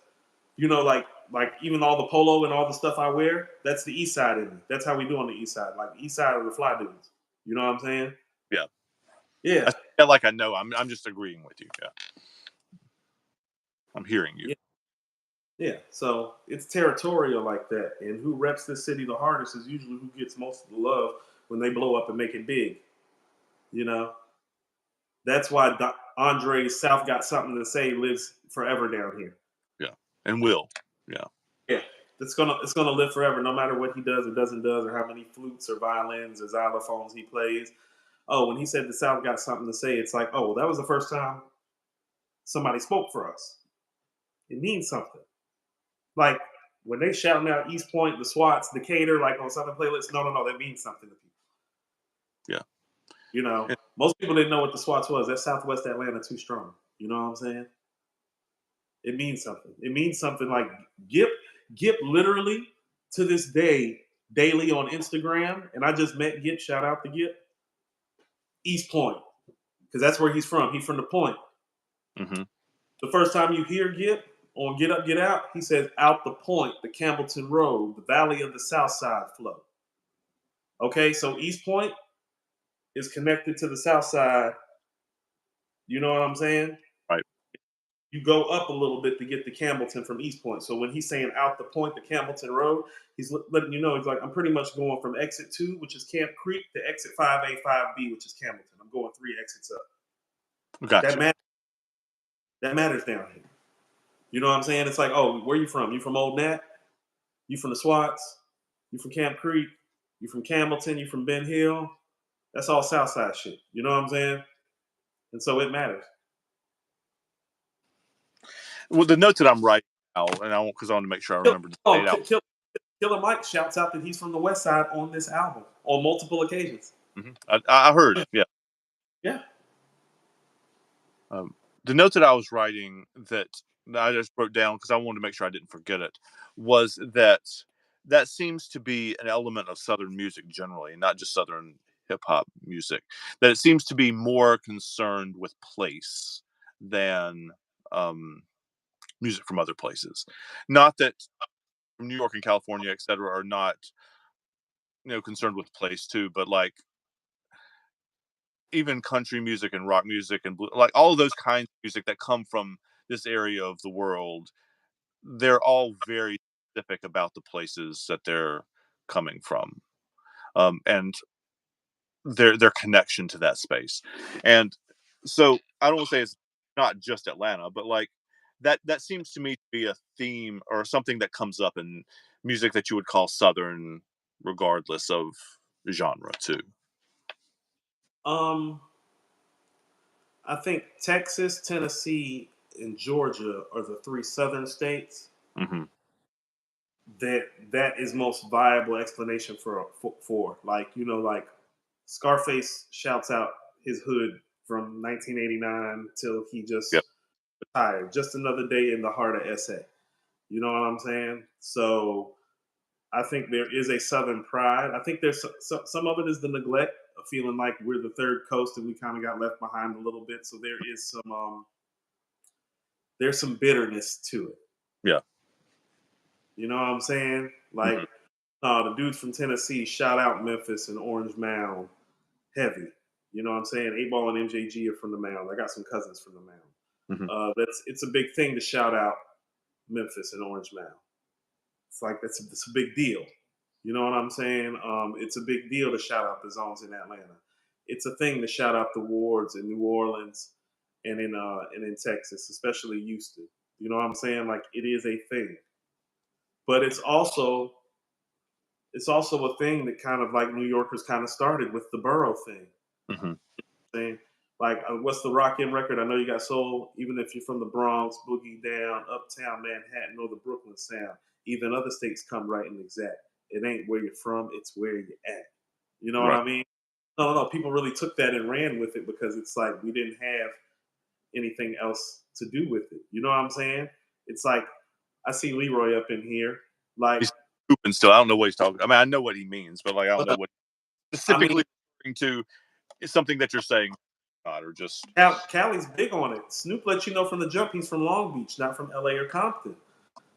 Like even all the polo and all the stuff I wear, that's the East Side in me. That's how we do on the East Side. Like the East Side of the fly dudes. You know what I'm saying? Yeah. I Yeah. feel like I know. I'm just agreeing with you. Yeah. I'm hearing you. Yeah. Yeah. So it's territorial like that. And who reps this city the hardest is usually who gets most of the love when they blow up and make it big. You know? That's why Andre's South Got Something to Say lives forever down here. Yeah. And will. Yeah. Yeah. It's gonna live forever, no matter what he does or doesn't does, or how many flutes or violins or xylophones he plays. Oh, when he said the South got something to say, it's like, oh, well, that was the first time somebody spoke for us. It means something. Like when they shouting out East Point, the SWATs, Decatur, like on Southern playlists, no, no, no, that means something to people. Yeah. Most people didn't know what the SWATs was. That's Southwest Atlanta too strong. You know what I'm saying? It means something. It means something like Gip literally to this day daily on Instagram, and I just met Gip. Shout out to Gip. East Point, because that's where he's from. He's from the Point. Mm-hmm. The first time you hear Gip on Get Up, Get Out, he says, out the Point, the Campbellton Road, the Valley of the South Side flow. Okay, so East Point is connected to the South Side. You know what I'm saying? Right. You go up a little bit to get to Campbellton from East Point. So when he's saying out the Point, the Campbellton Road, he's letting you know, he's like, I'm pretty much going from exit 2, which is Camp Creek, to exit 5A, 5B, which is Campbellton. I'm going 3 exits up. Gotcha. That matters down here. You know what I'm saying? It's like, oh, where you from? You from Old Nat? You from the SWATs? You from Camp Creek, you from Campbellton, you from Ben Hill. That's all Southside shit. You know what I'm saying? And so it matters. Well, the notes that I'm writing now, and I want because I want to make sure I remember to say it out. Killer Mike shouts out that he's from the West Side on this album on multiple occasions. I heard, yeah. Yeah. The notes that I was writing that I just wrote down because I wanted to make sure I didn't forget it was that seems to be an element of Southern music generally, not just Southern hip hop music. That it seems to be more concerned with place than um, music from other places. Not that New York and California, et cetera, are not concerned with place too, but like even country music and rock music and like all of those kinds of music that come from this area of the world, they're all very specific about the places that they're coming from, and their connection to that space. And so I don't want to say it's not just Atlanta, but like that seems to me to be a theme or something that comes up in music that you would call Southern, regardless of genre, too. Um, I think Texas, Tennessee, and Georgia are the three Southern states Hmm. that is most viable explanation for like like Scarface shouts out his hood from 1989 till he just Yep. retired. Just another day in the heart of SA. You know what I'm saying? So I think there is a Southern pride. I think there's some of it is the neglect of feeling like we're the third coast and we kind of got left behind a little bit. So there's some bitterness to it. Yeah. You know what I'm saying? Like Hmm. the dudes from Tennessee shout out Memphis and Orange Mound heavy. You know what I'm saying? 8 Ball and MJG are from the Mound. I got some cousins from the Mound. Hmm. It's a big thing to shout out Memphis and Orange Mound. It's like it's a big deal. You know what I'm saying? It's a big deal to shout out the zones in Atlanta. It's a thing to shout out the wards in New Orleans and in Texas, especially Houston. You know what I'm saying? Like it is a thing, but it's also a thing that kind of like New Yorkers kind of started with the borough thing. Hmm. Saying like, what's the Rock-In record? I know you got soul. Even if you're from the Bronx, Boogie Down, Uptown Manhattan, or the Brooklyn Sound, even other states come right and exact. It ain't where you're from; it's where you're at. You know what Right. I mean? No. People really took that and ran with it because it's like we didn't have anything else to do with it. You know what I'm saying? It's like I see Leroy up in here. Like, He's hooping still. I don't know what he's talking. I mean, I know what he means, but like I don't what know up? what I mean, specifically referring to is something that you're saying, not or just Cali's big on it. Snoop let you know from the jump he's from Long Beach, not from LA or Compton.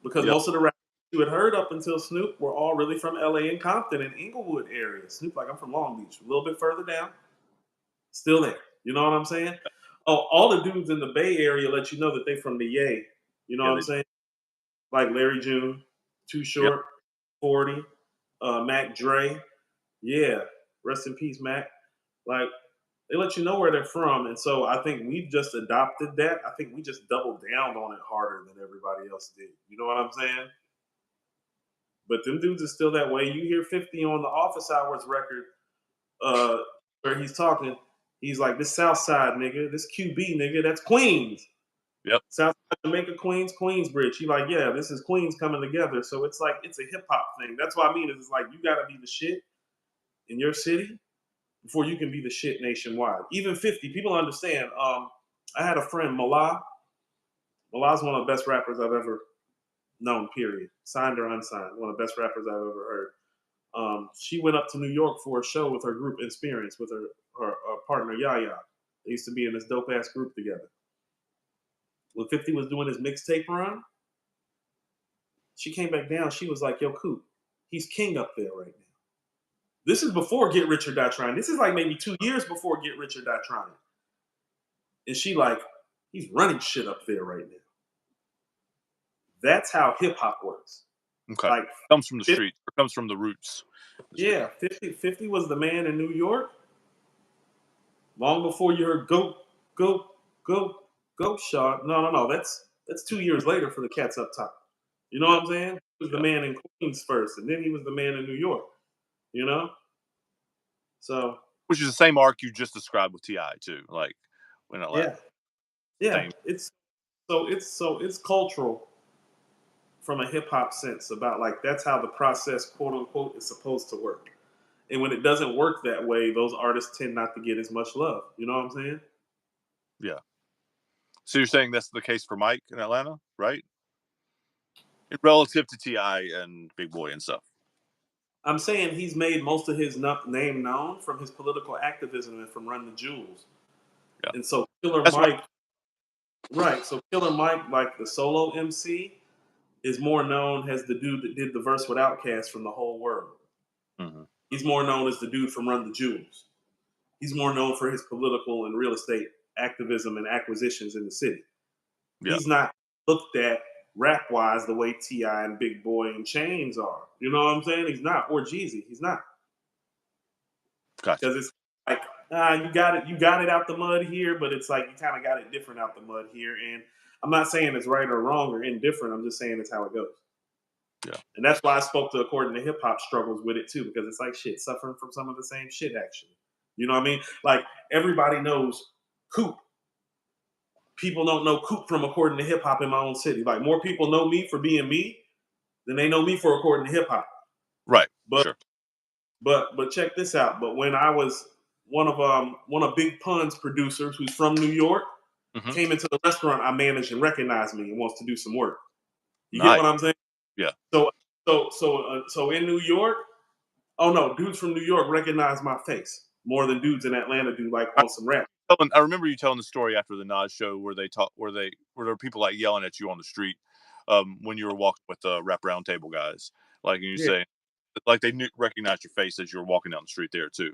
Because yep, most of the rappers you had heard up until Snoop were all really from LA and Compton and Inglewood area. Snoop, like, I'm from Long Beach, a little bit further down, still there. You know what I'm saying? Oh, all the dudes in the Bay Area let you know that they from the Yay. You know yeah, what I'm saying? Like Larry June, Too yep, Short, 40, Mac Dre. Yeah, rest in peace, Mac. Like, they let you know where they're from. And so I think we've just adopted that. I think we just doubled down on it harder than everybody else did. You know what I'm saying? But them dudes are still that way. You hear 50 on the Office Hours record, uh, where he's talking. He's like, "This South Side nigga, this QB nigga, that's Queens, yep, South Side, Jamaica, Queens, Queensbridge." He like, "Yeah, this is Queens coming together." So it's like it's a hip hop thing. That's what I mean. It's like you got to be the shit in your city before you can be the shit nationwide. Even 50 people understand. I had a friend, Mallah. Malah's one of the best rappers I've ever known. Period. Signed or unsigned, one of the best rappers I've ever heard. She went up to New York for a show with her group Experience with her partner Yaya. They used to be in this dope ass group together. When 50 was doing his mixtape run, she came back down. She was like, "Yo, Coop, he's king up there right now." This is before Get Rich or Die Trying. This is like maybe 2 years before Get Rich or Die Trying. And she like, he's running shit up there right now. That's how hip hop works. okay. Like, Comes from the 50, street, or comes from the roots. yeah, 50 was the man in New York long before you heard go, go, go shot. No. That's 2 years later for the cats up top. You know Yeah, what I'm saying? was the Yeah. man in Queens first, and then he was the man in New York. You know, so Which is the same arc you just described with Ti too. Like when Atlanta, yeah, yeah. same. It's cultural from a hip hop sense about like that's how the process, quote unquote, is supposed to work. And when it doesn't work that way, those artists tend not to get as much love. You know what I'm saying? Yeah. So you're saying that's the case for Mike in Atlanta, right? Relative to Ti and Big Boy and stuff. I'm saying he's made most of his name known from his political activism and from Run the Jewels. Yeah. And so Killer That's what. Mike, right? So Killer Mike, like the solo MC, is more known as the dude that did the verse with Outkast from The Whole World. Mhm. He's more known as the dude from Run the Jewels. He's more known for his political and real estate activism and acquisitions in the city. Yeah. He's not looked at rap wise the way T.I. and Big Boy and Chains are. You know what I'm saying? He's not. Or Jeezy. He's not. Gotcha. Because it's like, you got it out the mud here, but it's like you kind of got it different out the mud here. And I'm not saying it's right or wrong or indifferent. I'm just saying it's how it goes. Yeah. And that's why I spoke to According to Hip Hop struggles with it too, because it's like shit, suffering from some of the same shit actually. You know what I mean? Like everybody knows Coop. People don't know Coop from According to Hip Hop in my own city. Like more people know me for being me than they know me for According to Hip Hop. Right. But Sure. but check this out. But when I was one of Big Pun's producers who's from New York Hmm. came into the restaurant I managed and recognized me and wants to do some work. You get Nice. what I'm saying? Yeah. So in New York, oh no, dudes from New York recognize my face more than dudes in Atlanta do, like on some rap. I remember you telling the story after the Nas show where where there were people like yelling at you on the street when you were walking with the Rap Roundtable guys, like and you Yeah, say like they recognized your face as you were walking down the street there too.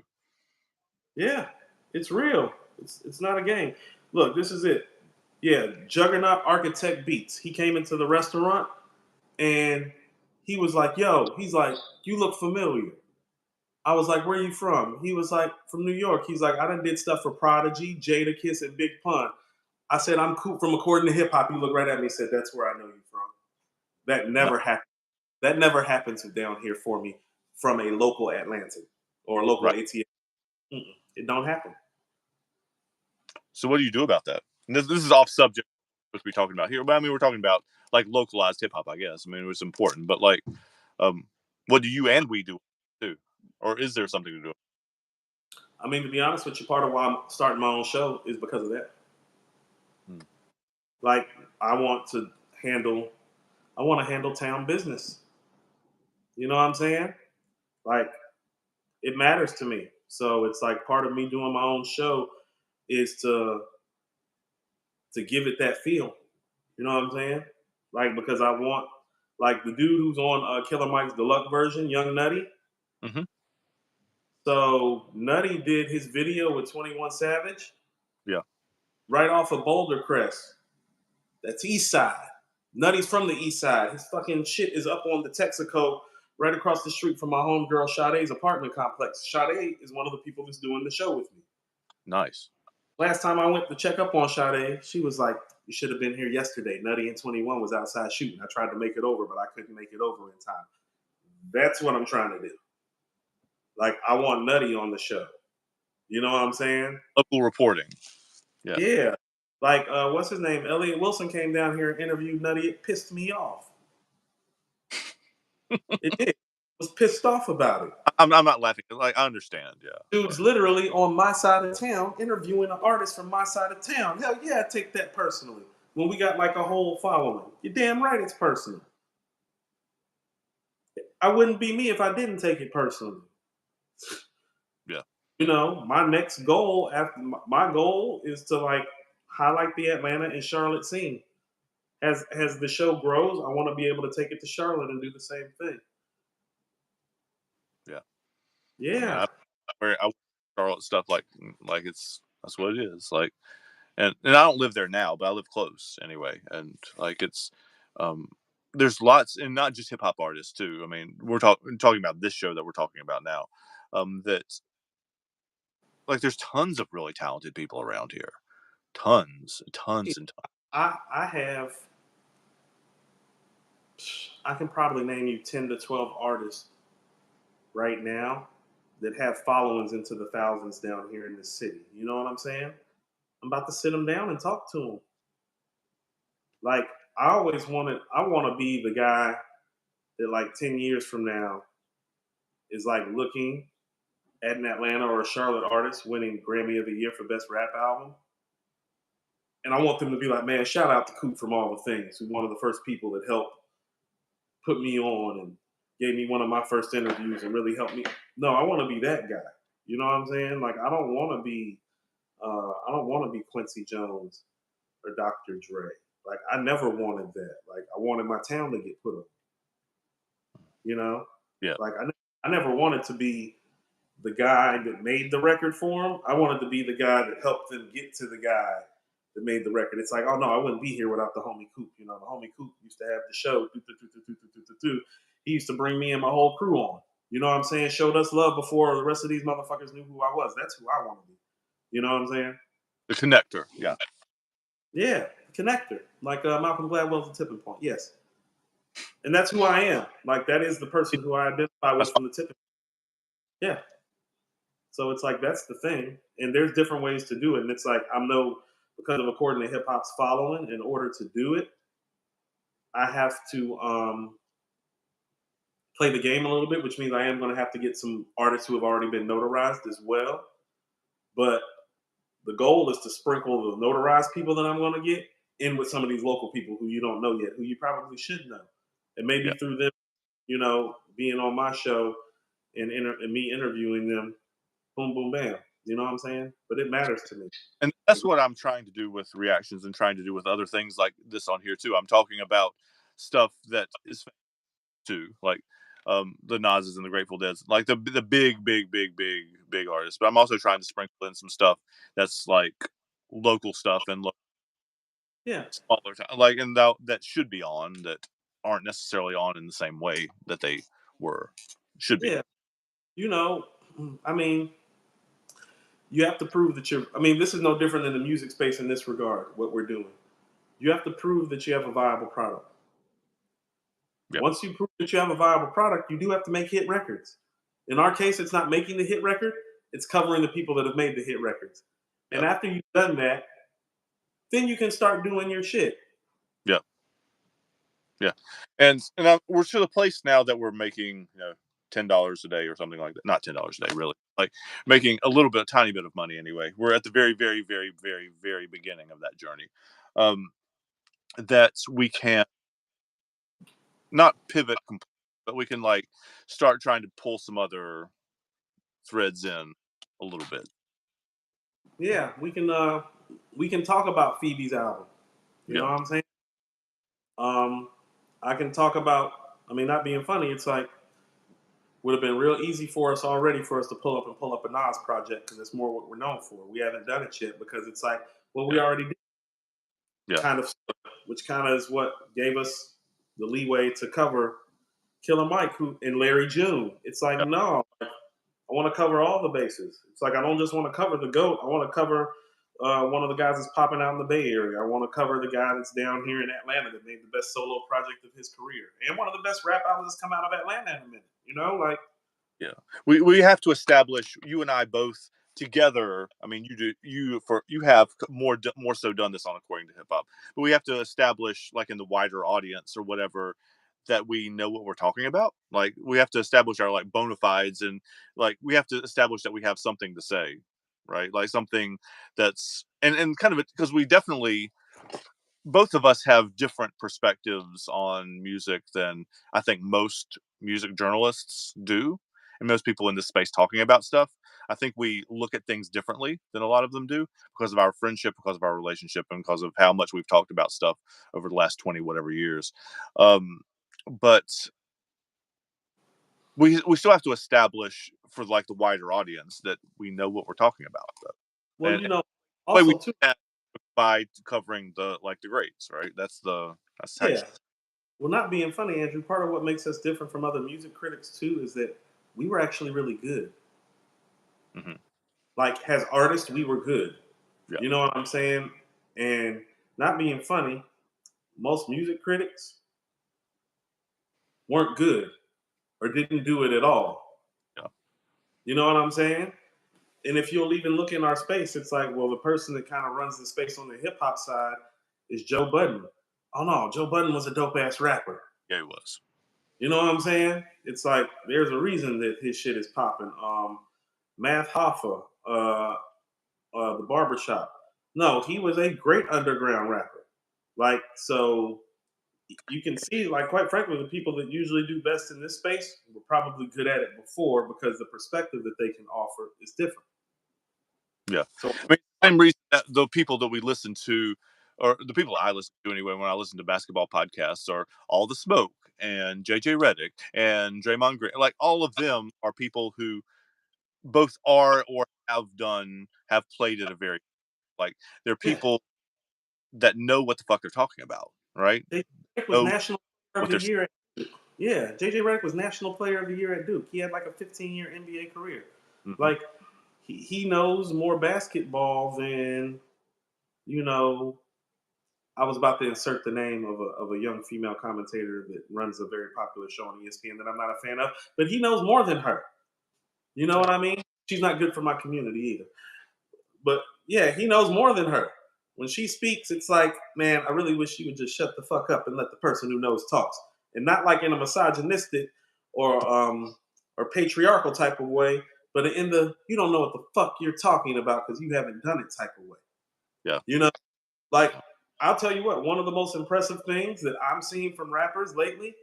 yeah, it's real. It's not a game. Look, this is it. Yeah, Juggernaut Architect Beats. He came into the restaurant and he was like, "Yo," he's like, "You look familiar." I was like, "Where you from?" He was like, "From New York." He's like, "I done did stuff for Prodigy, Jadakiss, and Big Pun." I said, "I'm Coop from According to Hip Hop." He looked right at me and said, "That's where I know you from." That No. never happened. That never happens down here for me from a local Atlantic or a local Right. ATL. It don't happen. So what do you do about that? And this is off subject what we're talking about here, but I mean we're talking about like localized hip hop, I guess. I mean it was important, but like, um, what do you and we do too, or is there something to do? I mean, to be honest with you, part of why I'm starting my own show is because of that. Hmm. Like, I want to handle, I want to handle town business. You know what I'm saying? Like, it matters to me. So it's like part of me doing my own show is to give it that feel. You know what I'm saying? Like because I want like the dude who's on Killer Mike's deluxe version, Young Nutty. Hmm. So Nutty did his video with 21 Savage Yeah. right off of Boulder Crest. That's East Side. Nutty's from the East Side. His fucking shit is up on the Texaco right across the street from my homegirl Sade's apartment complex. Sade is one of the people that's doing the show with me. Nice. Last time I went to check up on Sade, she was like, "You should have been here yesterday. Nutty and 21 was outside shooting. I tried to make it over, but I couldn't make it over in time." That's what I'm trying to do. Like, I want Nutty on the show. You know what I'm saying? Local reporting. Yeah. Yeah. Like, what's his name? Elliot Wilson came down here and interviewed Nutty. It pissed me off. It did. I was pissed off about it. I'm not laughing. Like I understand. Yeah. Dude's literally on my side of town interviewing an artist from my side of town. Hell yeah, I take that personally. When we got like a whole following. You're damn right it's personal. I wouldn't be me if I didn't take it personally. Yeah. You know, my next goal after my goal is to like highlight the Atlanta and Charlotte scene. As the show grows, I want to be able to take it to Charlotte and do the same thing. Yeah. I mean, Yeah. I wear Charlotte stuff like it's that's what it is. Like, and I don't live there now, but I live close anyway. And like it's, um, there's lots, and not just hip hop artists too. I mean, we're talking about this show that we're talking about now. That like there's tons of really talented people around here. Tons, tons, and tons. I have I can probably name you 10 to 12 artists right now that have followings into the thousands down here in this city. You know what I'm saying? I'm about to sit them down and talk to them. Like I want to be the guy that like 10 years from now is like looking at an Atlanta or a Charlotte artist winning Grammy of the Year for Best Rap Album. And I want them to be like, man, shout out to Coop from All the Things, who's one of the first people that helped put me on and gave me one of my first interviews and really helped me. No, I want to be that guy. You know what I'm saying? Like I don't want to be Quincy Jones or Dr. Dre. Like I never wanted that. Like I wanted my town to get put on. You know, Yeah. like I never wanted to be the guy that made the record for them. I wanted to be the guy that helped them get to the guy that made the record. It's like, oh no, I wouldn't be here without the homie Coop. You know, the homie Coop used to have the show. He used to bring me and my whole crew on. You know what I'm saying? Showed us love before the rest of these motherfuckers knew who I was. That's who I want to be. You know what I'm saying? The connector. Yeah. Yeah, connector. Like Malcolm Gladwell's the tipping point. Yes. And that's who I am. Like that is the person who I identify with That's from the tipping. Yeah. So it's like that's the thing, and there's different ways to do it. And it's like because of according to hip hop's following, in order to do it, I have to play the game a little bit, which means I am going to have to get some artists who have already been notarized as well. But the goal is to sprinkle the notarized people that I'm going to get in with some of these local people who you don't know yet, who you probably should know, and maybe yeah. through them, being on my show and me interviewing them, boom, boom, bam. You know what I'm saying? But it matters to me. And that's what I'm trying to do with reactions and trying to do with other things like this on here too. I'm talking about stuff that is too, like the Nas's and the Grateful Dead, like the big artists. But I'm also trying to sprinkle in some stuff that's like local stuff and Yeah. smaller time, like and that should be on that aren't necessarily on in the same way that they should be. Yeah. You know, I mean, you have to prove that this is no different than the music space in this regard, what we're doing. You have to prove that you have a viable product. Yeah. Once you prove that you have a viable product, you do have to make hit records. In our case, it's not making the hit record, it's covering the people that have made the hit records. And Yeah. after you've done that, then you can start doing your shit. Yeah. Yeah. And we're to the place now that we're making, $10 a day or something like that. Not $10 a day, really. Like making a tiny bit of money anyway. We're at the very, very, very, very, very beginning of that journey. That we can not pivot completely, but we can like start trying to pull some other threads in a little bit. Yeah, we can talk about Phoebe's album. You know what I'm saying? I can talk about. Not being funny. It's like would have been real easy for us to pull up a Nas project because it's more what we're known for. We haven't done it yet because it's like, well, we already did. Yeah. Kind of, which kind of is what gave us the leeway to cover Killer Mike and Larry June. It's like, no, I want to cover all the bases. It's like I don't just want to cover the GOAT. I want to cover one of the guys that's popping out in the Bay Area. I want to cover the guy that's down here in Atlanta that made the best solo project of his career and one of the best rap albums that's come out of Atlanta in a minute. Yeah, we have to establish, you and I both together. I mean, you have more so done this on According to Hip Hop, but we have to establish, like in the wider audience or whatever, that we know what we're talking about. Like we have to establish our like bona fides, and like we have to establish that we have something to say, right? Like something that's and kind of because we definitely both of us have different perspectives on music than I think most music journalists do, and most people in this space talking about stuff. I think we look at things differently than a lot of them do because of our friendship, because of our relationship, and because of how much we've talked about stuff over the last 20 whatever years. But we still have to establish for like the wider audience that we know what we're talking about. Well, And way we also too, by covering the greats, right? That's yeah. Well, not being funny, Andrew. Part of what makes us different from other music critics too is that we were actually really good. Mm-hmm. Like as artists, we were good. Yeah. You know what I'm saying? And not being funny, most music critics weren't good or didn't do it at all. Yeah. You know what I'm saying? And if you'll even look in our space, it's like, well, the person that kind of runs the space on the hip hop side is Joe Budden. Oh no, Joe Budden was a dope ass rapper. Yeah, it was. You know what I'm saying? It's like there's a reason that his shit is popping. Math Hoffa, the barbershop. No, he was a great underground rapper. Like, so you can see, like, quite frankly, the people that usually do best in this space were probably good at it before because the perspective that they can offer is different. Yeah. So, I mean, same reason that the people that we listen to, or the people I listen to anyway, when I listen to basketball podcasts, are All the Smoke and JJ Redick and Draymond Green. Like, all of them are people who both are or have played at a very, like, they're yeah, people that know what the fuck they're talking about, right? JJ Redick was Know National Player of what the they're Year at Duke. Yeah, JJ Redick was National Player of the Year at Duke. He had like a 15-year NBA career. Mhm. Like, he knows more basketball than, you know, I was about to insert the name of a young female commentator that runs a very popular show on ESPN that I'm not a fan of, but he knows more than her. You know what I mean? She's not good for my community either. But yeah, he knows more than her. When she speaks, it's like, man, I really wish she would just shut the fuck up and let the person who knows talks. And not like in a misogynistic or patriarchal type of way, but in the you don't know what the fuck you're talking about because you haven't done it type of way. Yeah. You know, like, I'll tell you what, one of the most impressive things that I'm seeing from rappers lately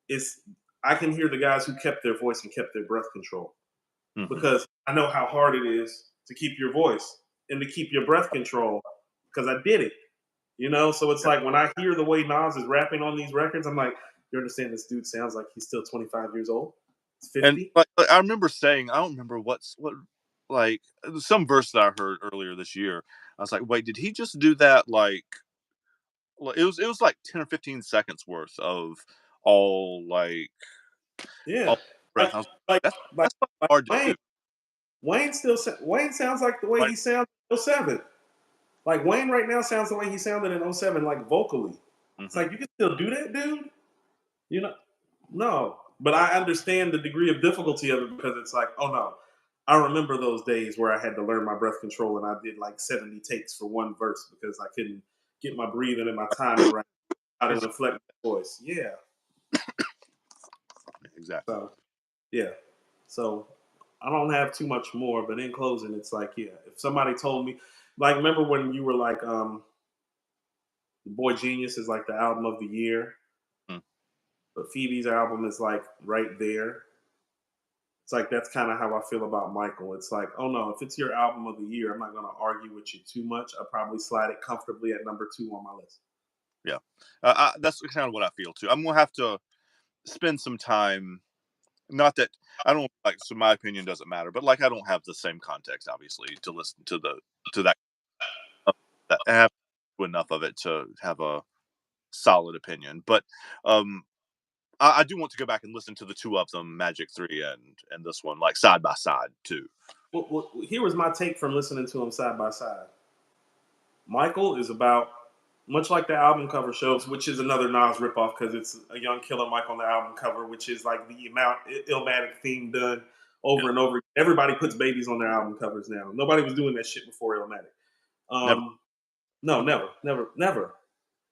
is I can hear the guys who kept their voice and kept their breath control Mhm. because I know how hard it is to keep your voice and to keep your breath control because I did it. You know, so it's Yeah. like when I hear the way Nas is rapping on these records, I'm like, you understand this dude sounds like he's still 25 years old? He's And 50? like, I remember saying, I don't remember like some verse that I heard earlier this year. I was like, wait, did he just do that? Like, it was like 10 or 15 seconds worth of all like Yeah. all breath. Like I was like that's like, that's fucking like hard to Wayne. do. Wayne sounds like the way Like, he sounds in '07. Like Wayne right now sounds the way he sounded in '07, like vocally. It's mhm. like you can still do that, dude. You know, no. But I understand the degree of difficulty of it because it's like, oh no. I remember those days where I had to learn my breath control and I did like 70 takes for one verse because I couldn't get my breathing and my timing right. How to inflect my voice. Yeah. Exactly. So yeah. So I don't have too much more, but in closing, it's like, yeah, if somebody told me, like, remember when you were like, the Boy Genius is like the album of the year, Mm. but Phoebe's album is like right there. It's like that's kind of how I feel about Michael. It's like, oh no, if it's your album of the year, I'm not going to argue with you too much. I'll probably slide it comfortably at number 2 on my list. Yeah. That's kind of what I feel too. I'm gonna have to spend some time. Not that I don't like, so my opinion doesn't matter, but like I don't have the same context, obviously, to listen to that that I have enough of it to have a solid opinion. But um, I do want to go back and listen to the two of them, Magic 3 and this one, like side by side too. Here was my take from listening to them side by side. Michael is about, much like the album cover shows, which is another Nas ripoff because it's a young Killer Mike on the album cover, which is like the amount Illmatic theme done Yeah. over and over. Everybody puts babies on their album covers now. Nobody was doing that shit before Illmatic. Never No, never, never, never.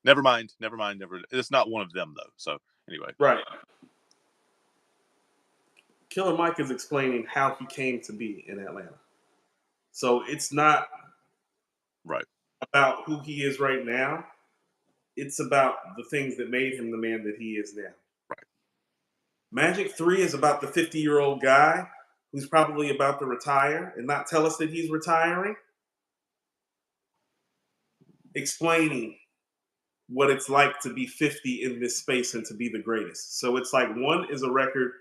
never mind, never mind, never, it's not one of them though. So anyway. Right. Killer Mike is explaining how he came to be in Atlanta. So it's not Right. about who he is right now. It's about the things that made him the man that he is now. Right. Magic 3 is about the 50-year-old guy who's probably about to retire and not tell us that he's retiring, explaining what it's like to be 50 in this space and to be the greatest. So it's like one is a record.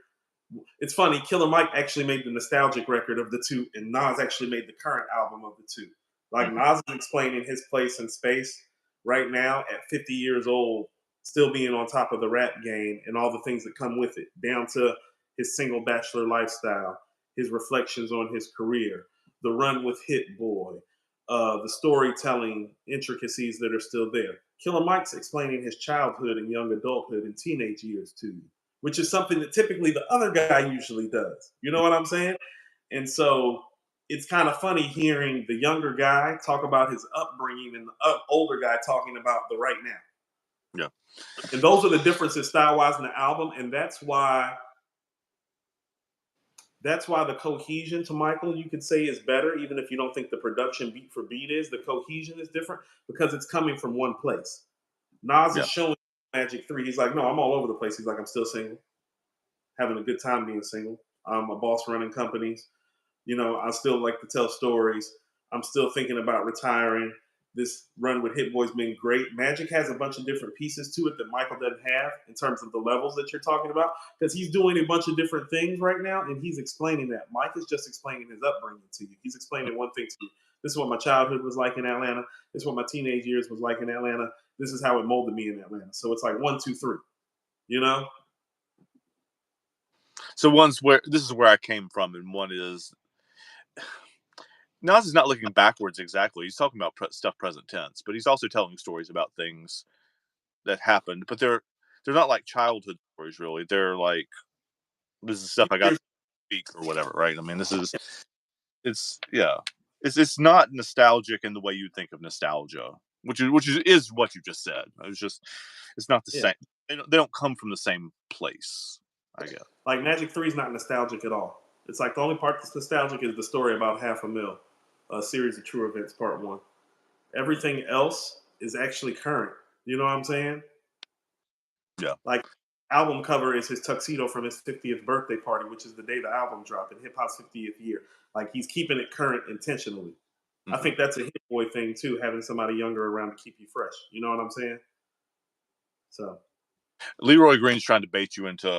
It's funny, Killer Mike actually made the nostalgic record of the two, and Nas actually made the current album of the two. Like Mhm. Nas is explaining his place in space right now at 50 years old, still being on top of the rap game and all the things that come with it, down to his single bachelor lifestyle, his reflections on his career, the run with Hit Boy, the storytelling intricacies that are still there. Killer Mike's explaining his childhood and young adulthood and teenage years to you. which is something that typically the other guy usually does. You know what I'm saying? And so it's kind of funny hearing the younger guy talk about his upbringing and the older guy talking about the right now. Yeah. And those are the differences style wise in the album, and that's why the cohesion to Michael, you could say, is better, even if you don't think the production beat for beat is. The cohesion is different because it's coming from one place. Nas Yeah. is showing Magic 3. He's like, no, I'm all over the place. He's like, I'm still single, having a good time being single. I'm a boss running companies. I still like to tell stories. I'm still thinking about retiring. This run with Hit Boy's been great. Magic has a bunch of different pieces to it that Michael doesn't have in terms of the levels that you're talking about, because he's doing a bunch of different things right now, and he's explaining that. Mike is just explaining his upbringing to you. He's explaining one thing to you. This is what my childhood was like in Atlanta. This is what my teenage years was like in Atlanta. This is how it molded me in Atlanta. So it's like 1, 2, 3. You know? So one's where this is where I came from, and one is Nas is not looking backwards exactly. He's talking about stuff present tense, but he's also telling stories about things that happened. But they're not like childhood stories, really. They're like, this is stuff I got to speak or whatever, right? I mean, it's yeah, it's not nostalgic in the way you think of nostalgia, which is what you just said. It's not the Yeah. same. They don't come from the same place, I guess. Like Magic 3 is not nostalgic at all. It's like the only part that's nostalgic is the story about Half a Mil, a series of true events, part 1. Everything else is actually current. You know what I'm saying? Yeah. Like, album cover is his tuxedo from his 50th birthday party, which is the day the album dropped in hip hop's 50th year. Like, he's keeping it current intentionally. I Hmm. think that's a Hit Boy thing too, having somebody younger around to keep you fresh. You know what I'm saying? So Leroy Green's trying to bait you into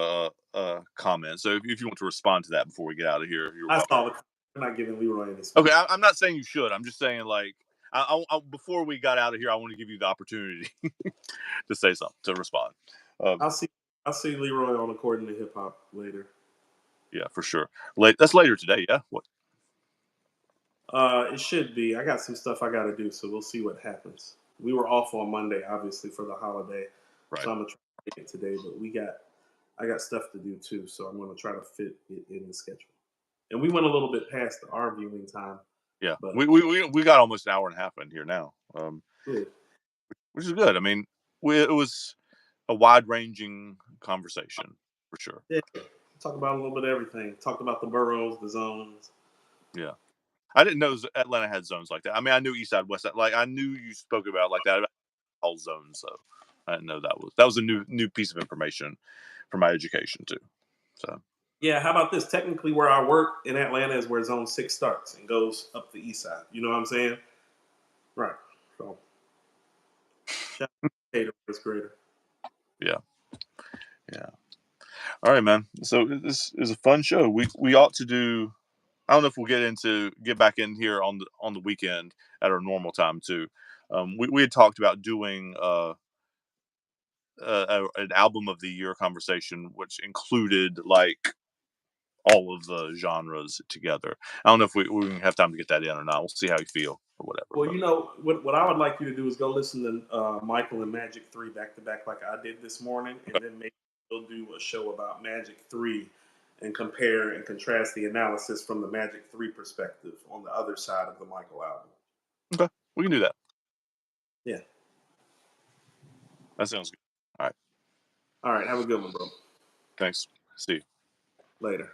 a comment. So if you want to respond to that before we get out of here, you're I welcome. saw the. I'm not giving Leroy any Okay, space. I'm not saying you should. I'm just saying, like, before we got out of here, I want to give you the opportunity to say something, to respond. Um, I'll see. I'll see Leroy on According to Hip Hop later. yeah, for sure. That's later today. Yeah. What? It should be. I got some stuff I got to do, so we'll see what happens. We were off on Monday, obviously, for the holiday, Right. so I'm gonna try to make it today. But I got stuff to do too, so I'm gonna try to fit it in the schedule. And we went a little bit past our viewing time, Yeah. but We got almost an hour and a half in here now, good. which is good. I mean, it was a wide ranging conversation for sure. Yeah, talk about a little bit of everything. Talked about the boroughs, the zones. Yeah. I didn't know Atlanta had zones like that. I mean, I knew East Side, West Side. Like, I knew you spoke about like that, about all zones. So I didn't know that was a new piece of information for my education too. So Yeah, how about this? Technically, where I work in Atlanta is where Zone 6 starts and goes up the east side. You know what I'm saying? Right. So, shout out to Cater, it's greater. yeah, yeah. All right, man. So this is a fun show. We ought to do. I don't know if we'll get back in here on the weekend at our normal time too. We had talked about doing an album of the year conversation, which included like all of the genres together. I don't know if we have time to get that in or not. We'll see how you feel or whatever. Well, But what I would like you to do is go listen to Michael and Magic 3 back to back, like I did this morning, and then maybe we'll do a show about Magic 3 and compare and contrast the analysis from the Magic 3 perspective on the other side of the Michael album. okay, we can do that. Yeah. That sounds good. All right. All right. Have a good one, bro. Thanks. See you. Later.